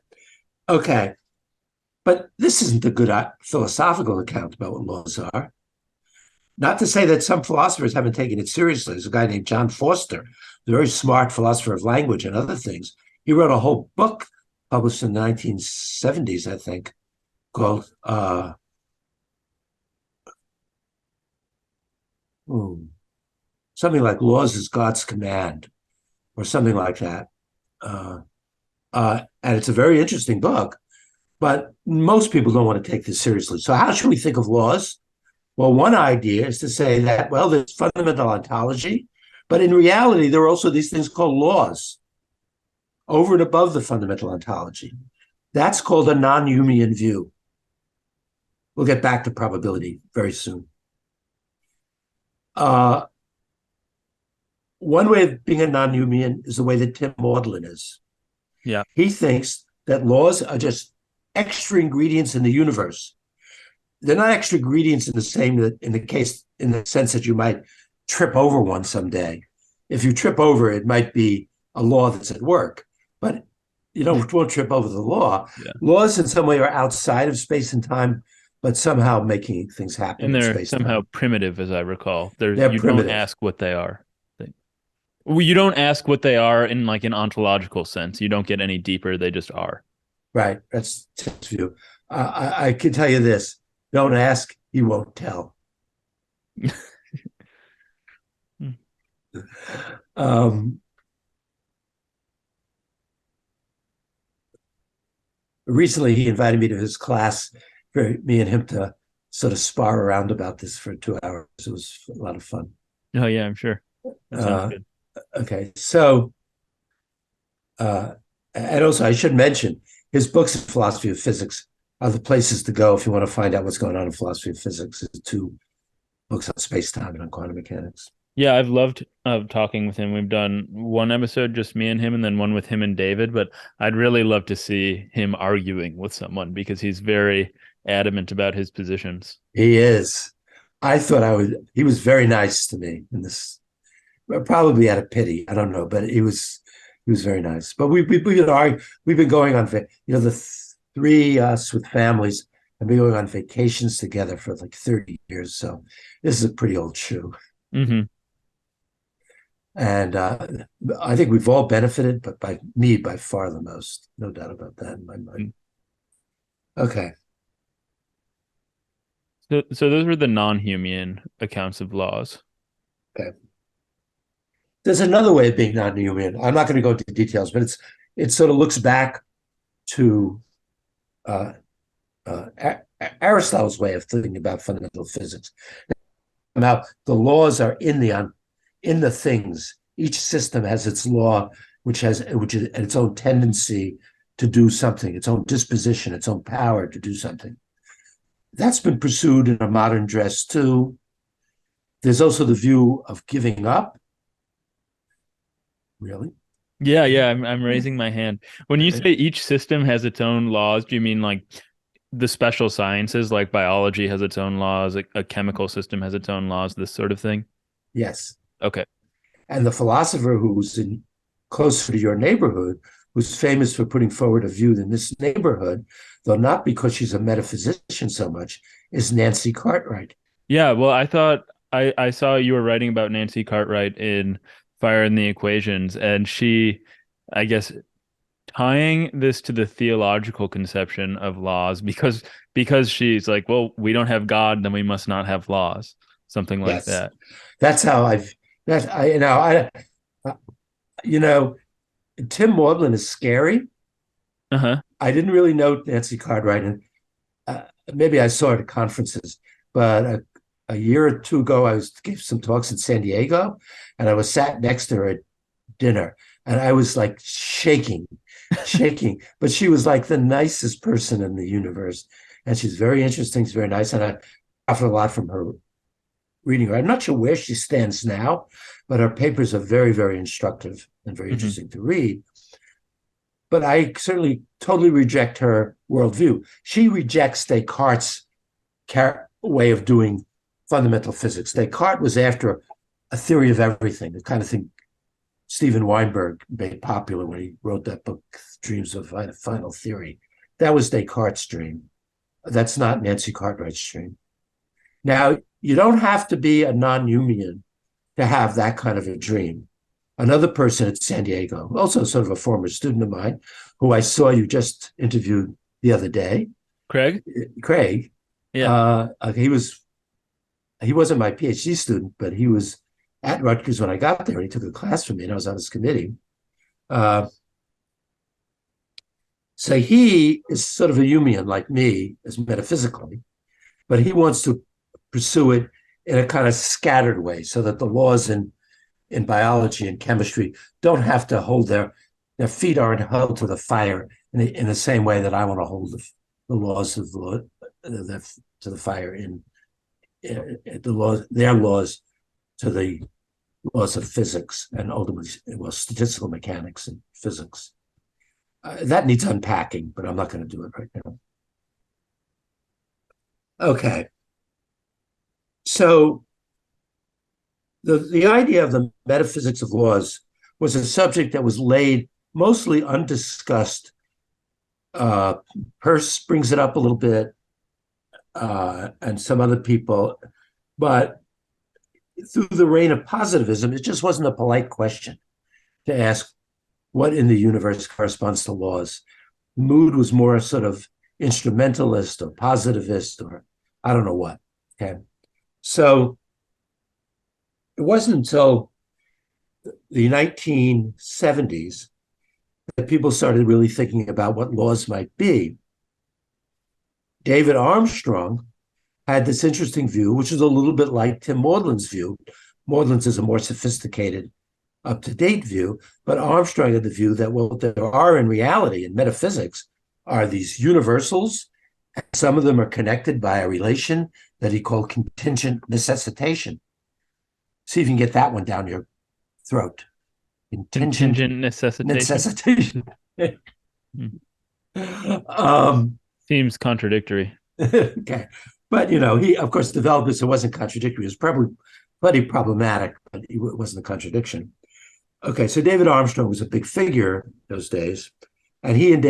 Okay. But this isn't a good philosophical account about what laws are. Not to say that some philosophers haven't taken it seriously. There's a guy named John Forster, the very smart philosopher of language and other things. He wrote a whole book published in the 1970s, I think, called something like Laws is God's Command, or something like that. And it's a very interesting book, but most people don't want to take this seriously. So how should we think of laws? Well, one idea is to say that, well, there's fundamental ontology, but in reality, there are also these things called laws over and above the fundamental ontology. That's called a non-Humean view. We'll get back to probability very soon. One way of being a non-Humean is the way that Tim Maudlin is. Yeah. He thinks that laws are just extra ingredients in the universe. They're not extra ingredients in the sense that you might trip over one someday. If you trip over, it might be a law that's at work, but you won't trip over the law. Yeah. Laws in some way are outside of space and time, but somehow making things happen. And they're somehow primitive, as I recall. They're you primitive. Don't ask what they are. You don't ask what they are in like an ontological sense. You don't get any deeper. They just are. Right. That's Tim's view. I can tell you this. Don't ask, he won't tell. Recently, he invited me to his class for me and him to sort of spar around about this for 2 hours. It was a lot of fun. Oh, yeah, I'm sure. That sounds good. Okay. So, and also I should mention his books in philosophy of physics are the places to go if you want to find out what's going on in philosophy of physics. There's 2 books on space-time and on quantum mechanics. Yeah, I've loved talking with him. We've done one episode, just me and him, and then one with him and David, but I'd really love to see him arguing with someone because he's very adamant about his positions. He is. I thought he was very nice to me in this, probably out of pity. I don't know, but he was very nice. But we've been going on, the 3 us with families have been going on vacations together for like 30 years. So this is a pretty old shoe. Mm-hmm. And I think we've all benefited, but by far the most. No doubt about that in my mind. Okay. So those were the non-Humean accounts of laws. Okay. There's another way of being non-Humean. I'm not going to go into details, but it sort of looks back to Aristotle's way of thinking about fundamental physics. Now, the laws are in the things. Each system has its law, which has its own tendency to do something, its own disposition, its own power to do something. That's been pursued in a modern dress too. There's also the view of giving up. Really? Yeah, I'm raising my hand. When you say each system has its own laws, do you mean like the special sciences, like biology has its own laws, a chemical system has its own laws, this sort of thing? Yes. Okay. And the philosopher who's closer to your neighborhood, who's famous for putting forward a view in this neighborhood, though not because she's a metaphysician so much, is Nancy Cartwright. Yeah, well, I thought I saw you were writing about Nancy Cartwright in Fire in the Equations, and she, I guess, tying this to the theological conception of laws because she's like, well, we don't have God, then we must not have laws, something like Yes, that. that's how I've that you know Tim Maudlin is scary. Uh-huh. I didn't really know Nancy Cartwright, and maybe I saw her at conferences, but a year or two ago, gave some talks in San Diego, and I was sat next to her at dinner, and I was like shaking. But she was like the nicest person in the universe, and she's very interesting. She's very nice, and I profit a lot from her reading her. I'm not sure where she stands now, but her papers are very, very instructive and very interesting to read. But I certainly totally reject her worldview. She rejects Descartes' way of doing fundamental physics. Descartes was after a theory of everything, the kind of thing Steven Weinberg made popular when he wrote that book, Dreams of Final Theory. That was Descartes' dream. That's not Nancy Cartwright's dream. Now, you don't have to be a non-Humean to have that kind of a dream. Another person at San Diego, also sort of a former student of mine, who I saw you just interviewed the other day, Craig? Yeah. He wasn't my PhD student, but he was at Rutgers when I got there, and he took a class from me, and I was on his committee. So he is sort of a Humean like me, as metaphysically, but he wants to pursue it in a kind of scattered way, so that the laws in biology and chemistry don't have to hold their feet aren't held to the fire in the same way that I want to hold the laws of to the fire in the laws, their laws to the laws of physics and ultimately, well, statistical mechanics and physics. That needs unpacking, but I'm not going to do it right now. Okay. So the idea of the metaphysics of laws was a subject that was laid mostly undiscussed. Peirce brings it up a little bit, and some other people, but through the reign of positivism, it just wasn't a polite question to ask what in the universe corresponds to laws. Mood was more sort of instrumentalist or positivist or I don't know what. Okay. So it wasn't until the 1970s that people started really thinking about what laws might be. David Armstrong had this interesting view, which is a little bit like Tim Maudlin's view. Maudlin's is a more sophisticated, up-to-date view, but Armstrong had the view that what there are in reality in metaphysics are these universals, and some of them are connected by a relation that he called contingent necessitation. See if you can get that one down your throat. Contingent necessitation. Seems contradictory. Okay. But, he, of course, developed this. It wasn't contradictory. It was probably plenty problematic, but it wasn't a contradiction. Okay, so David Armstrong was a big figure those days, and he and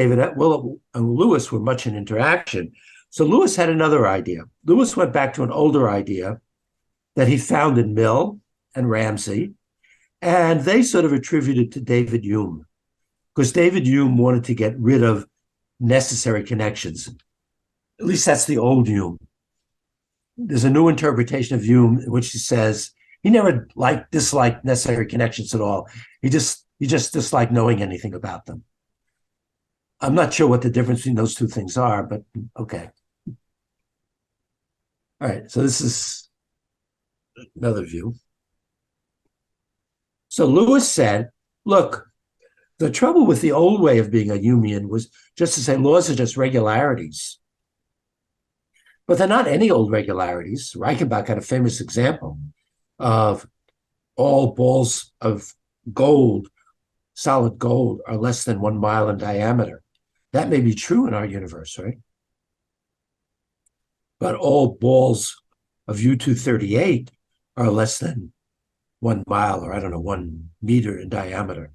Lewis were much in interaction. So Lewis had another idea. Lewis went back to an older idea that he found in Mill and Ramsey, and they sort of attributed to David Hume, because David Hume wanted to get rid of necessary connections. At least that's the old Hume. There's a new interpretation of Hume in which he says he never disliked necessary connections at all. He just disliked knowing anything about them. I'm not sure what the difference between those two things are, but okay. All right, so this is another view. So Lewis said, look, The trouble with the old way of being a Humean was just to say laws are just regularities. But they're not any old regularities. Reichenbach had a famous example of all balls of gold, solid gold, are less than 1 mile in diameter. That may be true in our universe, right? But all balls of U-238 are less than 1 mile, or I don't know, 1 meter in diameter.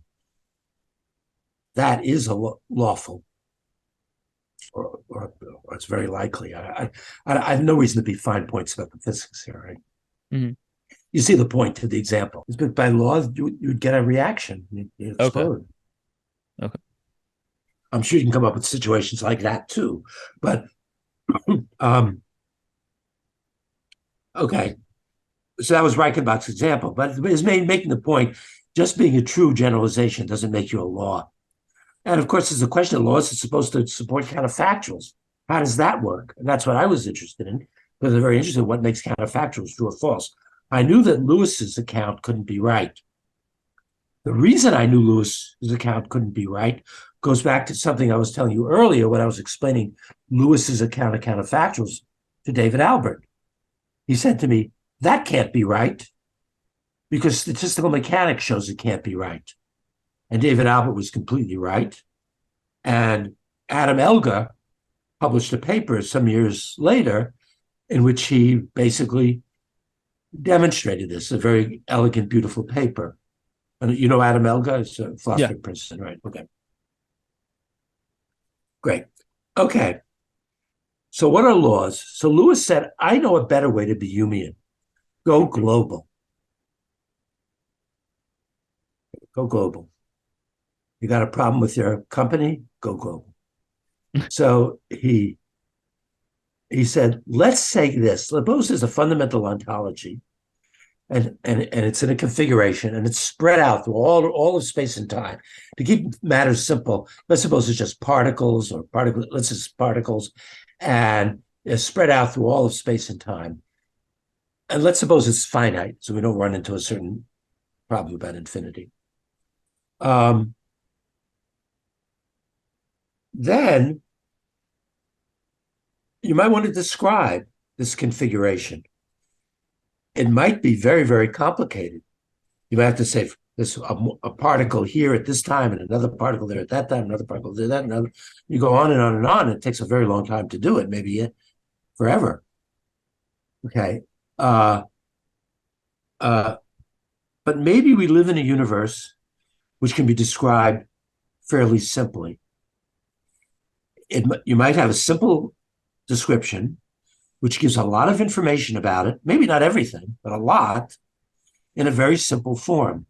That is lawful, or it's very likely. I have no reason to be fine points about the physics here, right? Mm-hmm. You see the point to the example. But by law, you'd get a reaction. You'd explode. Okay. I'm sure you can come up with situations like that too. But okay. So that was Reichenbach's example. But it's making the point, just being a true generalization doesn't make you a law. And of course, there's a question of laws that's supposed to support counterfactuals. How does that work? And that's what I was interested in, because I'm very interested in what makes counterfactuals true or false. I knew that Lewis's account couldn't be right. The reason I knew Lewis's account couldn't be right goes back to something I was telling you earlier when I was explaining Lewis's account of counterfactuals to David Albert. He said to me, that can't be right because statistical mechanics shows it can't be right. And David Albert was completely right. And Adam Elgar published a paper some years later in which he basically demonstrated this, a very elegant, beautiful paper. And you know Adam Elgar is a philosopher at Princeton, right? Okay. Great. Okay. So what are laws? So Lewis said, I know a better way to be Humean. Go global. Go global. You got a problem with your company? Go global. So he said, let's say this. Suppose there's a fundamental ontology, and it's in a configuration, and it's spread out through all of space and time. To keep matters simple, let's suppose it's just particles, let's just particles, and it's spread out through all of space and time. And let's suppose it's finite, so we don't run into a certain problem about infinity. Then you might want to describe this configuration. It might be very, very complicated. You might have to say there's a particle here at this time and another particle there at that time, another particle there, that, another. You go on and on and on. It takes a very long time to do it, maybe forever. Okay. But maybe we live in a universe which can be described fairly simply. You might have a simple description which gives a lot of information about it, maybe not everything, but a lot, in a very simple form.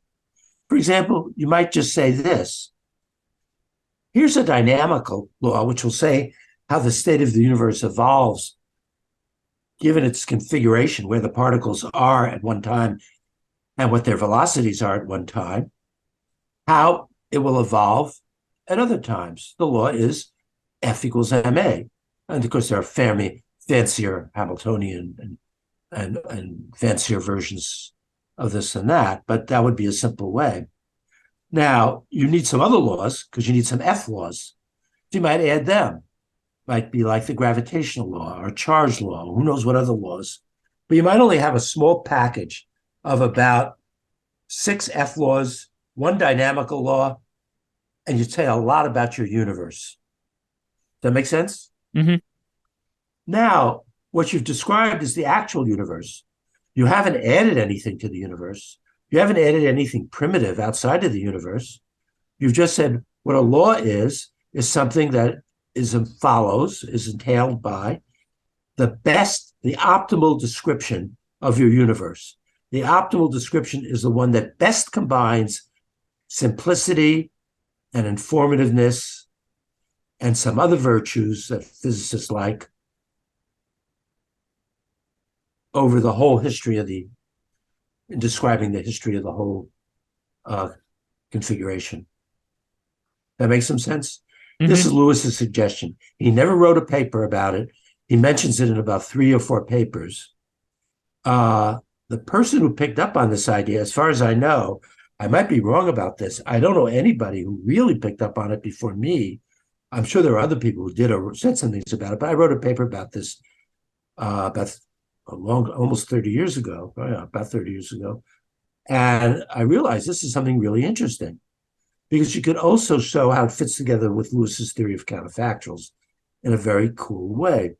For example, you might just say this. Here's a dynamical law which will say how the state of the universe evolves given its configuration, where the particles are at one time and what their velocities are at one time, how it will evolve at other times. The law is F equals ma. And of course, there are fancier Hamiltonian and fancier versions of this and that, but that would be a simple way. Now, you need some other laws because you need some F laws. So you might add them. Might be like the gravitational law or charge law, who knows what other laws. But you might only have a small package of about 6 F laws, 1 dynamical law, and you say a lot about your universe. Does that make sense? Mm-hmm. Now, what you've described is the actual universe. You haven't added anything to the universe. You haven't added anything primitive outside of the universe. You've just said what a law is something that is entailed by the optimal description of your universe. The optimal description is the one that best combines simplicity and informativeness and some other virtues that physicists like over the whole history in describing the history of the whole configuration. That makes some sense? Mm-hmm. This is Lewis's suggestion. He never wrote a paper about it. He mentions it in about 3 or 4 papers. The person who picked up on this idea, as far as I know, I might be wrong about this. I don't know anybody who really picked up on it before me. I'm sure there are other people who did or said some things about it, but I wrote a paper about this about almost 30 years ago, about 30 years ago. And I realized this is something really interesting because you could also show how it fits together with Lewis's theory of counterfactuals in a very cool way,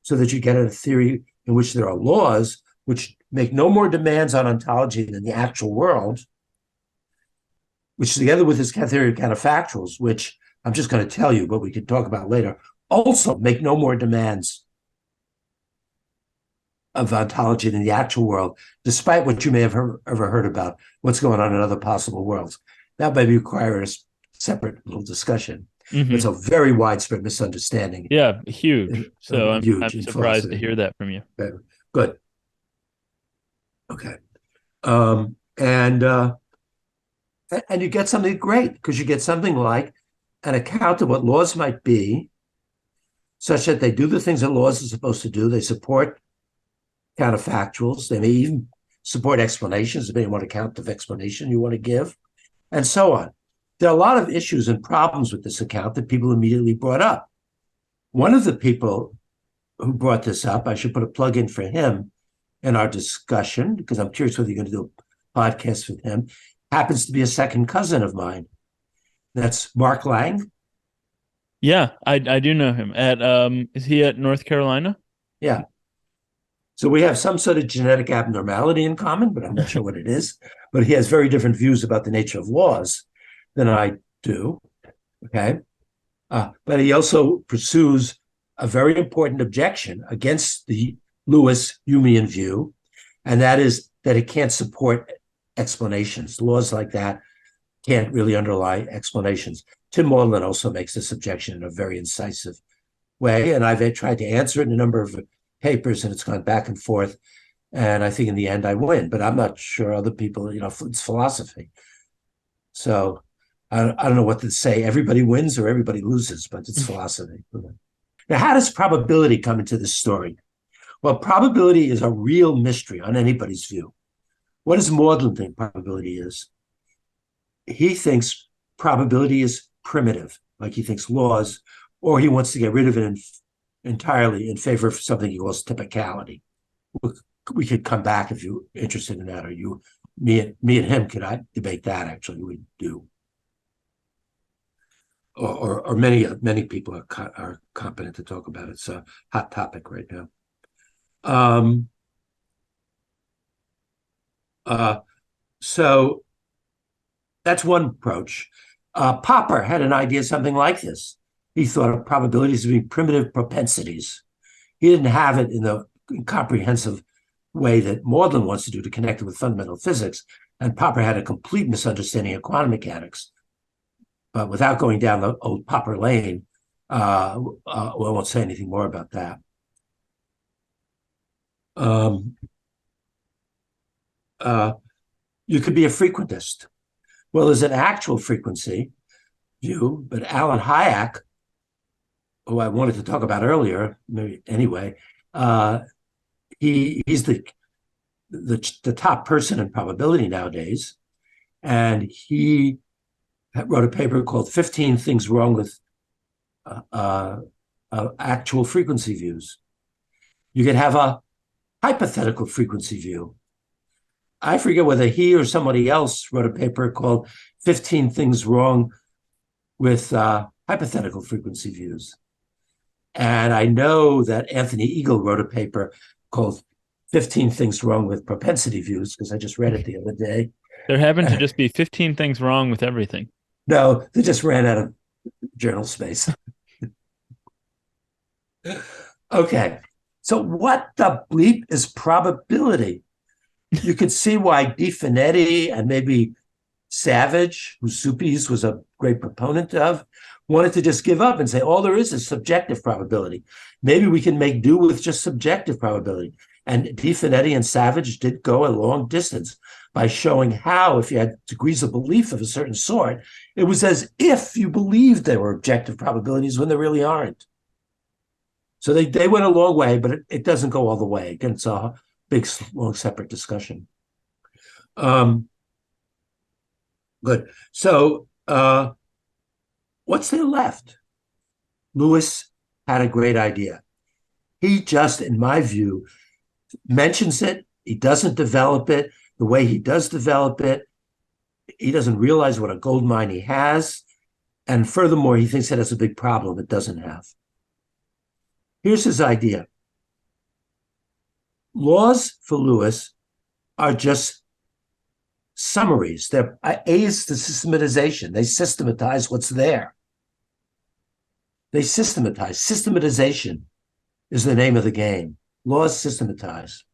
so that you get a theory in which there are laws which make no more demands on ontology than the actual world, which together with his theory of counterfactuals, which I'm just going to tell you, but we can talk about later, also make no more demands of ontology than the actual world, despite what you may have ever heard about what's going on in other possible worlds. That may require a separate little discussion. Mm-hmm. It's a very widespread misunderstanding. Yeah, huge. So I'm surprised philosophy. to hear that from you. Okay. Good. Okay. And you get something great, because you get something like an account of what laws might be, such that they do the things that laws are supposed to do. They support counterfactuals. They may even support explanations, depending on what account of explanation you want to give, and so on. There are a lot of issues and problems with this account that people immediately brought up. One of the people who brought this up, I should put a plug in for him in our discussion, because I'm curious whether you're going to do a podcast with him, happens to be a second cousin of mine. That's Mark Lang. Yeah, I do know him. Is he at North Carolina? Yeah. So we have some sort of genetic abnormality in common, but I'm not sure what it is. But he has very different views about the nature of laws than I do. Okay. But he also pursues a very important objection against the Lewis-Humean view, and that is that it can't support explanations. Laws like that can't really underlie explanations. Tim Maudlin also makes this objection in a very incisive way, and I've tried to answer it in a number of papers, and it's gone back and forth. And I think in the end I win, but I'm not sure other people, it's philosophy. So I don't know what to say. Everybody wins or everybody loses, but it's philosophy. Now, how does probability come into this story? Well, probability is a real mystery on anybody's view. What does Maudlin think probability is? He thinks probability is primitive, like he thinks laws, or he wants to get rid of it entirely in favor of something he calls typicality. We could come back if you're interested in that, or me and him could debate that. Actually, we do, or many people are competent to talk about it. It's a hot topic right now. So that's one approach. Popper had an idea something like this. He thought of probabilities as being primitive propensities. He didn't have it in the comprehensive way that Maudlin wants to do, to connect it with fundamental physics. And Popper had a complete misunderstanding of quantum mechanics. But without going down the old Popper lane, I won't say anything more about that. You could be a frequentist. Well, there's an actual frequency view, but Alan Hayek, who I wanted to talk about earlier, maybe anyway, he's the top person in probability nowadays, and he wrote a paper called 15 Things Wrong with Actual Frequency Views. You could have a hypothetical frequency view. I forget whether he or somebody else wrote a paper called 15 Things Wrong with Hypothetical Frequency Views. And I know that Anthony Eagle wrote a paper called 15 Things Wrong with Propensity Views, because I just read it the other day. There happen to just be 15 things wrong with everything. No, they just ran out of journal space. Okay, so what the bleep is probability? You could see why Di Finetti and maybe Savage, who Suppies was a great proponent of, wanted to just give up and say, all there is subjective probability. Maybe we can make do with just subjective probability. And Di Finetti and Savage did go a long distance by showing how, if you had degrees of belief of a certain sort, it was as if you believed there were objective probabilities when there really aren't. So they went a long way, but it doesn't go all the way. Again, it's a big, long, separate discussion. Good. So what's there left? Lewis had a great idea. He just, in my view, mentions it. He doesn't develop it the way he does develop it. He doesn't realize what a gold mine he has. And furthermore, he thinks it has a big problem it doesn't have. Here's his idea. Laws for Lewis are just summaries. They're aids to systematization. They systematize what's there. They systematize. Systematization is the name of the game. Laws systematize.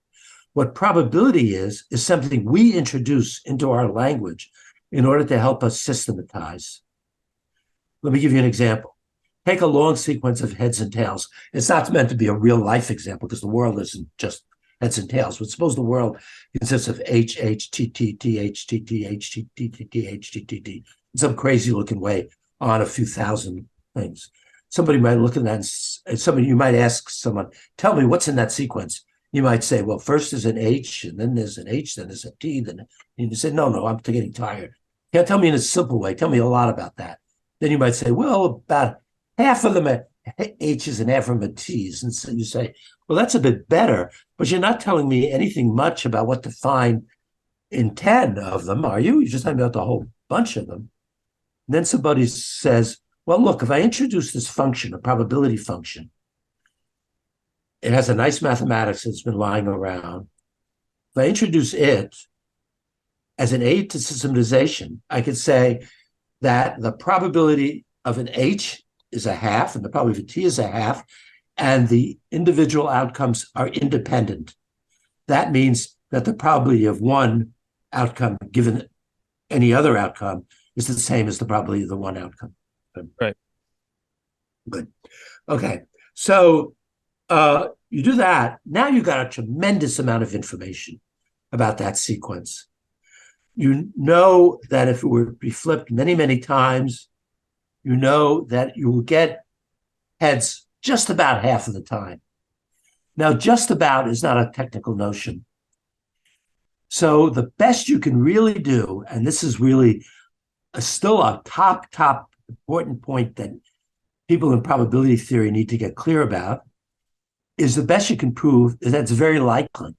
What probability is something we introduce into our language in order to help us systematize. Let me give you an example. Take a long sequence of heads and tails. It's not meant to be a real life example because the world isn't just heads and tails. But suppose the world consists of H, H, T, T, T, H, T, T, H, T, T, T, T, H, T, T, T, in some crazy looking way on a few thousand things. Somebody might look at that and you might ask someone, tell me what's in that sequence. You might say, well, first there's an H, and then there's an H, then there's a T, then you say, no, I'm getting tired. Can't tell me in a simple way. Tell me a lot about that. Then you might say, well, about half of them are H's and half of them are T's. And so you say, well, that's a bit better, but you're not telling me anything much about what to find in 10 of them, are you? You're just talking about the whole bunch of them. And then somebody says, well, look, if I introduce this function, a probability function, it has a nice mathematics that's been lying around. If I introduce it as an aid to systematization, I could say that the probability of an H is a half and the probability of a T is a half, and the individual outcomes are independent. That means that the probability of one outcome given any other outcome is the same as the probability of the one outcome. Right. Good. Okay. So you do that. Now you've got a tremendous amount of information about that sequence. You know that if it were to be flipped many, many times, you know that you will get heads just about half of the time. Now, just about is not a technical notion. So the best you can really do, and this is really still a top important point that people in probability theory need to get clear about, is the best you can prove is that it's very likely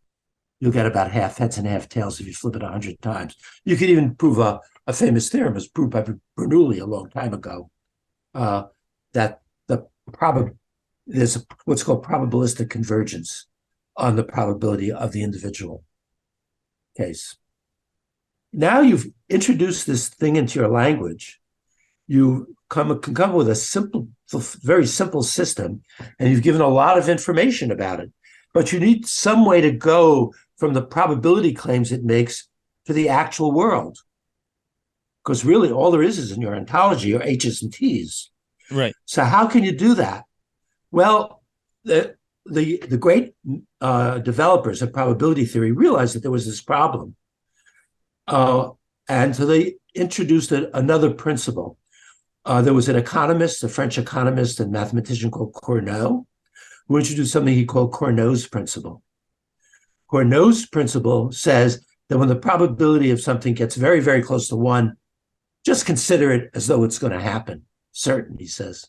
you'll get about half heads and half tails if you flip it 100 times. You could even prove a famous theorem, as proved by Bernoulli a long time ago, that there's what's called probabilistic convergence on the probability of the individual case. Now you've introduced this thing into your language. You can come up with a very simple system, and you've given a lot of information about it. But you need some way to go from the probability claims it makes to the actual world. Because really all there is in your ontology are H's and T's. Right. So how can you do that? Well, the great developers of probability theory realized that there was this problem. And so they introduced another principle. There was an economist, a French economist and mathematician called Cournot, who introduced something he called Cournot's principle. Cournot's principle says that when the probability of something gets very, very close to one, just consider it as though it's going to happen. Certain, he says.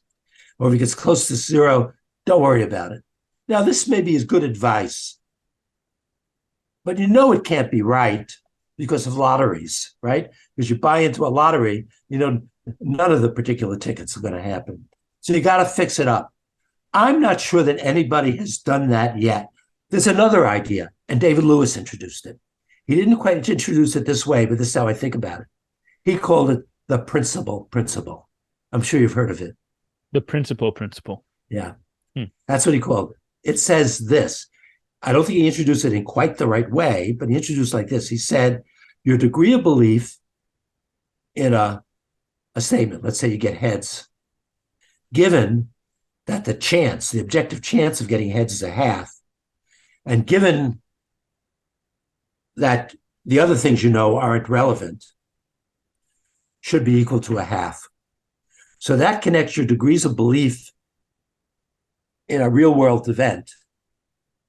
Or if it gets close to zero, don't worry about it. Now, this may be as good advice, but you know it can't be right because of lotteries, right? Because you buy into a lottery, you know, none of the particular tickets are going to happen. So you got to fix it up. I'm not sure that anybody has done that yet. There's another idea, and David Lewis introduced it. He didn't quite introduce it this way, but this is how I think about it. He called it the principle. I'm sure you've heard of it. The principle. Yeah, That's what he called it. It says this. I don't think he introduced it in quite the right way, but he introduced it like this. He said, your degree of belief in a statement, let's say you get heads, given that the objective chance of getting heads is a half, and given that the other things you know aren't relevant, should be equal to a half. So that connects your degrees of belief in a real world event,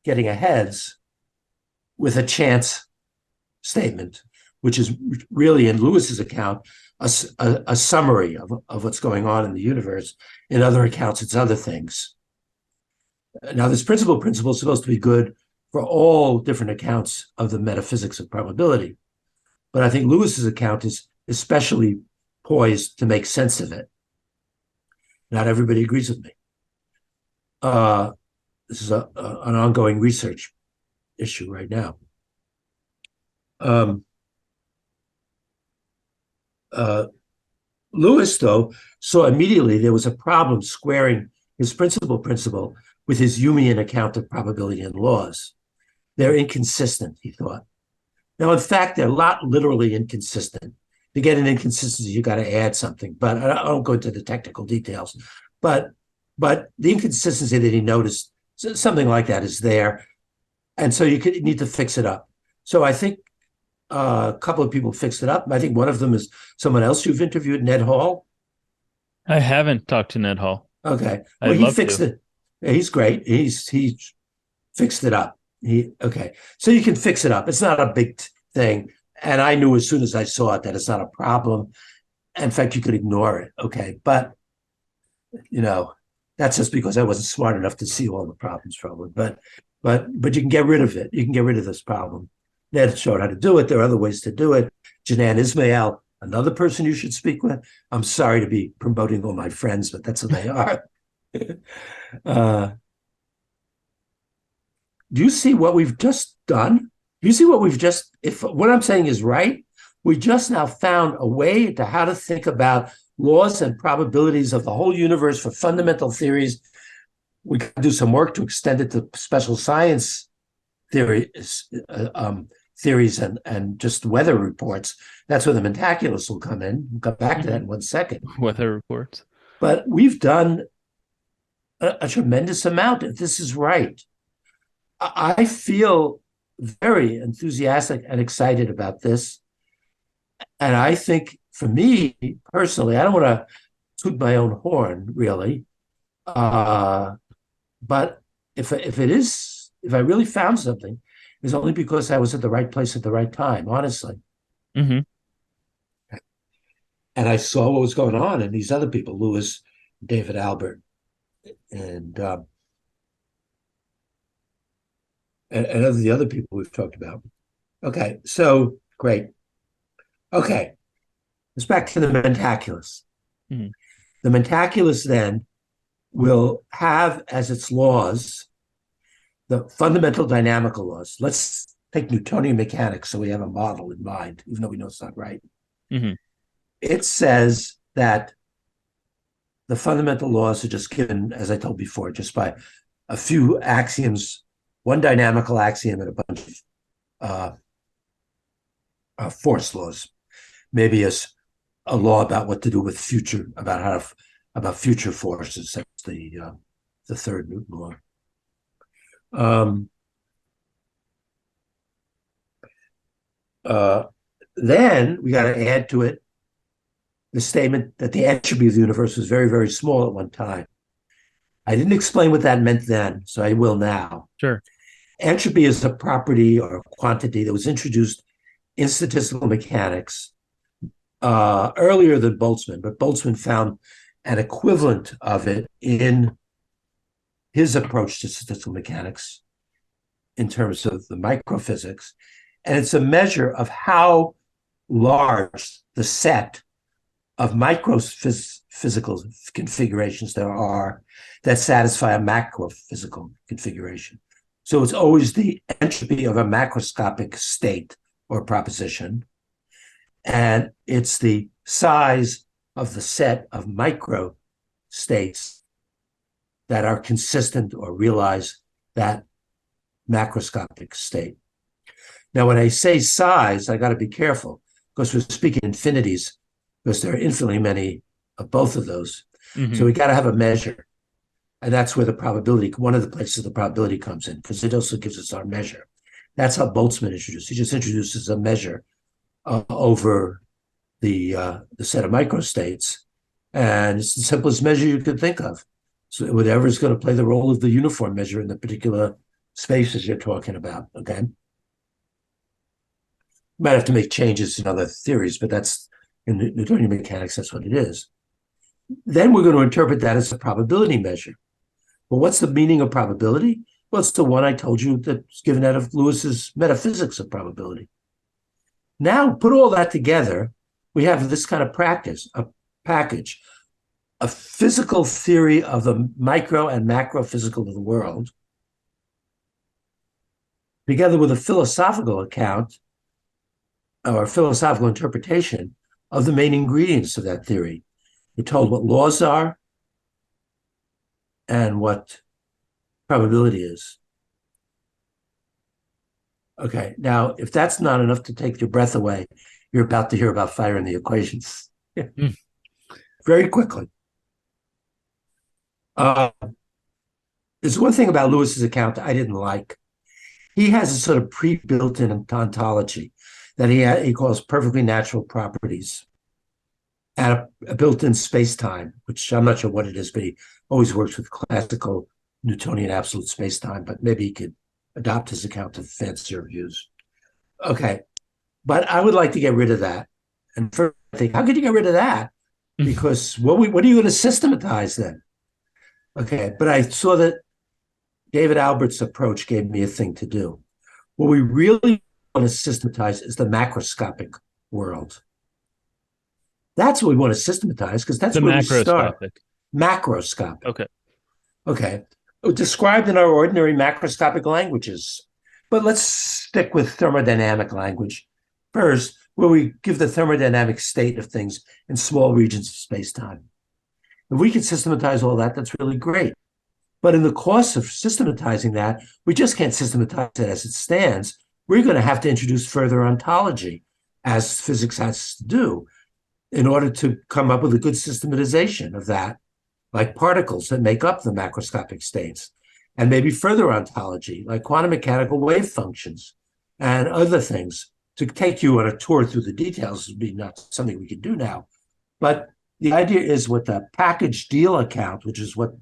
getting a heads, with a chance statement, which is really in Lewis's account a summary of what's going on in the universe. In other accounts, it's other things. Now, this principal is supposed to be good for all different accounts of the metaphysics of probability. But I think Lewis's account is especially poised to make sense of it. Not everybody agrees with me. This is an ongoing research issue right now. Lewis, though, saw immediately there was a problem squaring his principal with his Humean account of probability and laws. They're inconsistent, he thought. Now, in fact, they're not literally inconsistent. To get an inconsistency, you got to add something, but I don't go into the technical details. But the inconsistency that he noticed, something like that, is there, and so you need to fix it up. So I think a couple of people fixed it up. I think one of them is someone else you've interviewed, Ned Hall. I haven't talked to Ned Hall. Okay, well, he fixed it. He's great. He fixed it up. So you can fix it up. It's not a big thing. And I knew as soon as I saw it that it's not a problem. In fact, you could ignore it. Okay, but that's just because I wasn't smart enough to see all the problems probably. But you can get rid of it. You can get rid of this problem. Ned showed how to do it. There are other ways to do it. Janan Ismail, another person you should speak with. I'm sorry to be promoting all my friends, but that's what they are. Do you see what we've just done? Do you see what if what I'm saying is right, we just now found a way to how to think about laws and probabilities of the whole universe for fundamental theories. We can do some work to extend it to special science theories and just weather reports. That's where the Mentaculus will come in. We'll come back to that in 1 second. Weather reports. But we've done a tremendous amount if this is right. I feel very enthusiastic and excited about this. And I think for me personally, I don't want to toot my own horn, really. But if I really found something, it's only because I was at the right place at the right time, honestly. Mm-hmm. And I saw what was going on, and these other people, Lewis, David Albert, and the other people we've talked about. Okay, so great. Okay, let's back to the Mentaculus. Mm-hmm. The Mentaculus then will have as its laws the fundamental dynamical laws. Let's take Newtonian mechanics so we have a model in mind, even though we know it's not right. Mm-hmm. It says that the fundamental laws are just given, as I told before, just by a few axioms, one dynamical axiom and a bunch of force laws. Maybe as a law about what to do with future, about future forces. That's the third Newton law. Then we got to add to it the statement that the entropy of the universe was very, very small at one time. I didn't explain what that meant then, so I will now. Sure. Entropy is a property or a quantity that was introduced in statistical mechanics earlier than Boltzmann, but Boltzmann found an equivalent of it in his approach to statistical mechanics in terms of the microphysics. And it's a measure of how large the set of microphysical configurations there are that satisfy a macrophysical configuration. So it's always the entropy of a macroscopic state or proposition, and it's the size of the set of micro states that are consistent or realize that macroscopic state. Now, when I say size, I got to be careful because we're speaking infinities, because there are infinitely many of both of those. Mm-hmm. So we got to have a measure. And that's where the probability, one of the places the probability comes in, because it also gives us our measure. That's how Boltzmann introduced. He just introduces a measure over the set of microstates. And it's the simplest measure you could think of. So whatever is going to play the role of the uniform measure in the particular spaces you're talking about, okay? Might have to make changes in other theories, but that's in Newtonian mechanics, that's what it is. Then we're going to interpret that as a probability measure. Well, what's the meaning of probability? Well, it's the one I told you that's given out of Lewis's metaphysics of probability. Now, put all that together, we have this kind of practice, a package, a physical theory of the micro and macro physical of the world, together with a philosophical account or philosophical interpretation of the main ingredients of that theory. We're told what laws are and what probability is. Okay, now, if that's not enough to take your breath away, you're about to hear about fire and the equations. Very quickly. There's one thing about Lewis's account I didn't like. He has a sort of pre-built-in ontology that he calls perfectly natural properties and a built-in space-time, which I'm not sure what it is, but he always works with classical Newtonian absolute space-time, but maybe he could adopt his account to fancier views. Okay, but I would like to get rid of that. And first, I think, how could you get rid of that? Because what are you going to systematize then? Okay, but I saw that David Albert's approach gave me a thing to do. What we really want to systematize is the macroscopic world. That's what we want to systematize because that's where we start. Macroscopic. Okay. Described in our ordinary macroscopic languages. But let's stick with thermodynamic language first, where we give the thermodynamic state of things in small regions of space-time. If we can systematize all that, that's really great. But in the course of systematizing that, we just can't systematize it as it stands. We're going to have to introduce further ontology, as physics has to do, in order to come up with a good systematization of that, like particles that make up the macroscopic states, and maybe further ontology, like quantum mechanical wave functions and other things. To take you on a tour through the details would be not something we can do now. But the idea is with the package deal account, which is what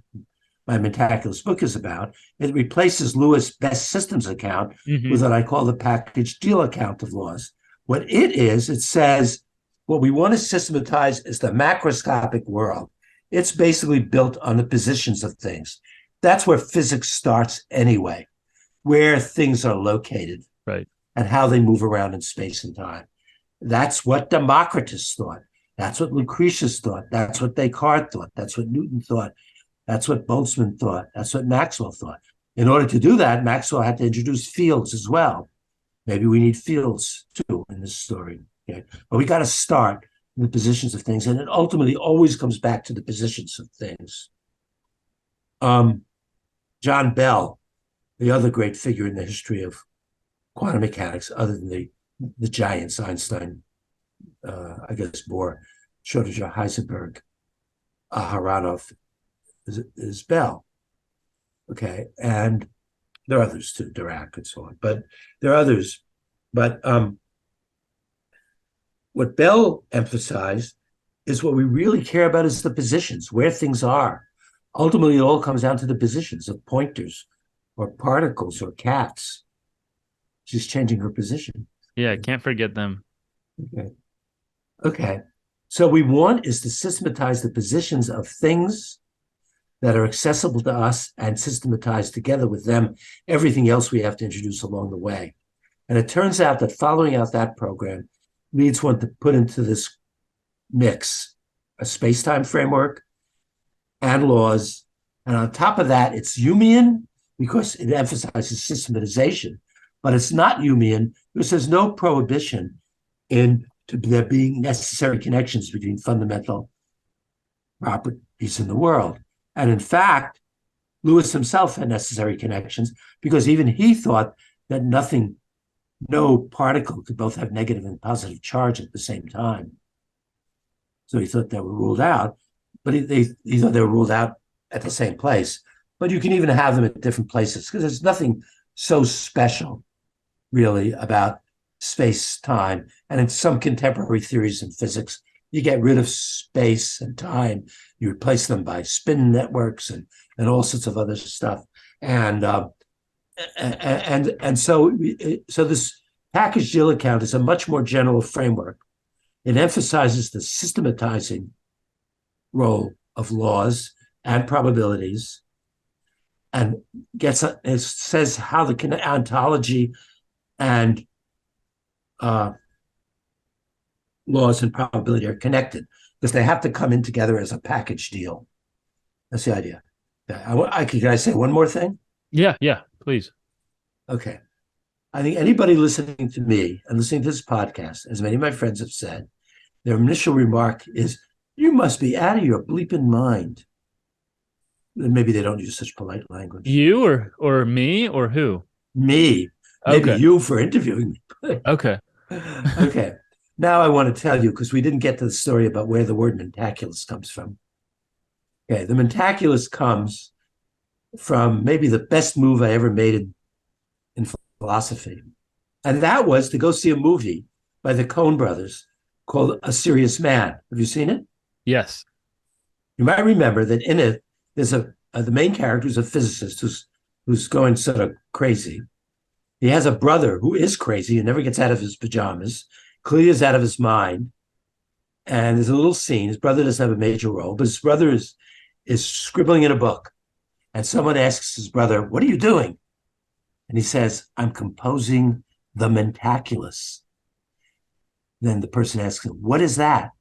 my Mentaculus book is about, it replaces Lewis' best systems account with what I call the package deal account of laws. What it is, it says what we want to systematize is the macroscopic world. It's basically built on the positions of things. That's where physics starts anyway, where things are located, right, and how they move around in space and time. That's what Democritus thought. That's what Lucretius thought. That's what Descartes thought. That's what Newton thought. That's what Boltzmann thought. That's what Maxwell thought. In order to do that, Maxwell had to introduce fields as well. Maybe we need fields too in this story. Okay? But we got to start in the positions of things, and it ultimately always comes back to the positions of things. John Bell, the other great figure in the history of quantum mechanics, other than the giants, Einstein, I guess Bohr, Schrödinger, Heisenberg, Haranov, is Bell. Okay, and there are others too, Dirac and so on, but there are others. But what Bell emphasized is what we really care about is the positions, where things are. Ultimately, it all comes down to the positions of pointers or particles or cats. She's changing her position. Yeah, I can't forget them. Okay. So we want is to systematize the positions of things that are accessible to us and systematize together with them everything else we have to introduce along the way. And it turns out that following out that program leads one to put into this mix a space-time framework and laws. And on top of that, it's Humean because it emphasizes systematization, but it's not Humean because there's no prohibition in there being necessary connections between fundamental properties in the world. And in fact, Lewis himself had necessary connections because even he thought that no particle could both have negative and positive charge at the same time. So he thought they were ruled out, but he thought they were ruled out at the same place. But you can even have them at different places because there's nothing so special, really, about space-time. And in some contemporary theories in physics, you get rid of space and time. You replace them by spin networks and all sorts of other stuff. And so this package deal account is a much more general framework. It emphasizes the systematizing role of laws and probabilities, and it says how the ontology and laws and probability are connected, because they have to come in together as a package deal. That's the idea. Can I say one more thing? Yeah, please. Okay. I think anybody listening to me and listening to this podcast, as many of my friends have said, their initial remark is, you must be out of your bleeping mind. Maybe they don't use such polite language. You or me or who? Me. Maybe you for interviewing me. Okay. Okay. Now I want to tell you, because we didn't get to the story about where the word mentaculus comes from. Okay, the mentaculus comes from maybe the best move I ever made in philosophy. And that was to go see a movie by the Coen brothers called A Serious Man. Have you seen it? Yes. You might remember that in it, there's the main character is a physicist who's going sort of crazy. He has a brother who is crazy and never gets out of his pajamas, clearly is out of his mind. And there's a little scene. His brother doesn't have a major role, but his brother is scribbling in a book. And someone asks his brother, "What are you doing?" And he says, "I'm composing the Mentaculus." Then the person asks him, "What is that?"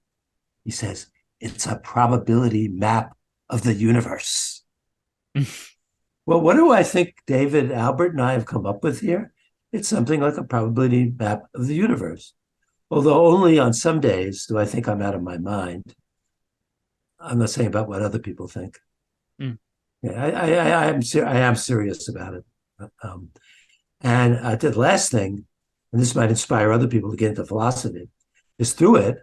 He says, "It's a probability map of the universe." Well, what do I think David, Albert, and I have come up with here? It's something like a probability map of the universe. Although only on some days do I think I'm out of my mind. I'm not saying about what other people think. Mm. Yeah, I am serious about it. And the last thing, and this might inspire other people to get into philosophy, is through it,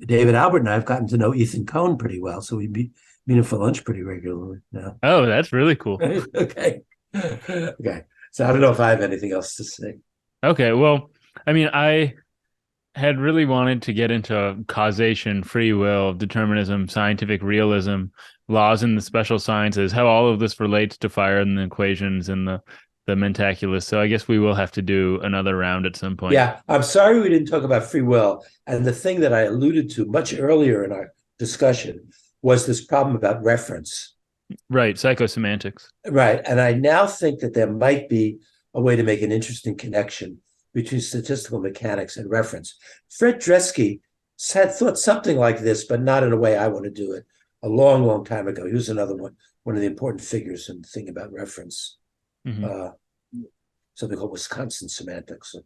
David, Albert, and I have gotten to know Ethan Cohn pretty well. So we meet him for lunch pretty regularly now. Oh, that's really cool. Okay. So I don't know if I have anything else to say. Okay. Well, I mean, I had really wanted to get into causation, free will, determinism, scientific realism, laws in the special sciences, how all of this relates to fire and the equations and the Mentaculus. So I guess we will have to do another round at some point. Yeah, I'm sorry we didn't talk about free will. And the thing that I alluded to much earlier in our discussion was this problem about reference. Right, psychosemantics. Right, and I now think that there might be a way to make an interesting connection between statistical mechanics and reference. Fred Dresky thought something like this, but not in a way I want to do it, a long, long time ago. He was another one of the important figures in the thing about reference. Mm-hmm. Something called Wisconsin semantics,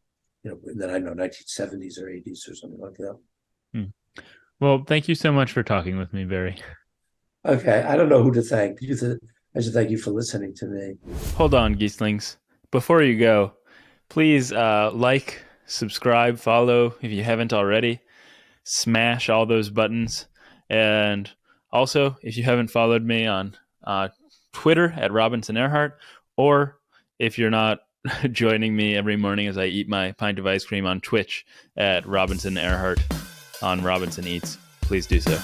that I know 1970s or 80s or something like that. Well, thank you so much for talking with me, Barry. Okay, I don't know who to thank. I should thank you for listening to me. Hold on, Geeslings. Before you go, please like, subscribe, follow if you haven't already. Smash all those buttons. And also, if you haven't followed me on Twitter at Robinson Earhart, or if you're not joining me every morning as I eat my pint of ice cream on Twitch at Robinson Earhart on Robinson Eats, please do so.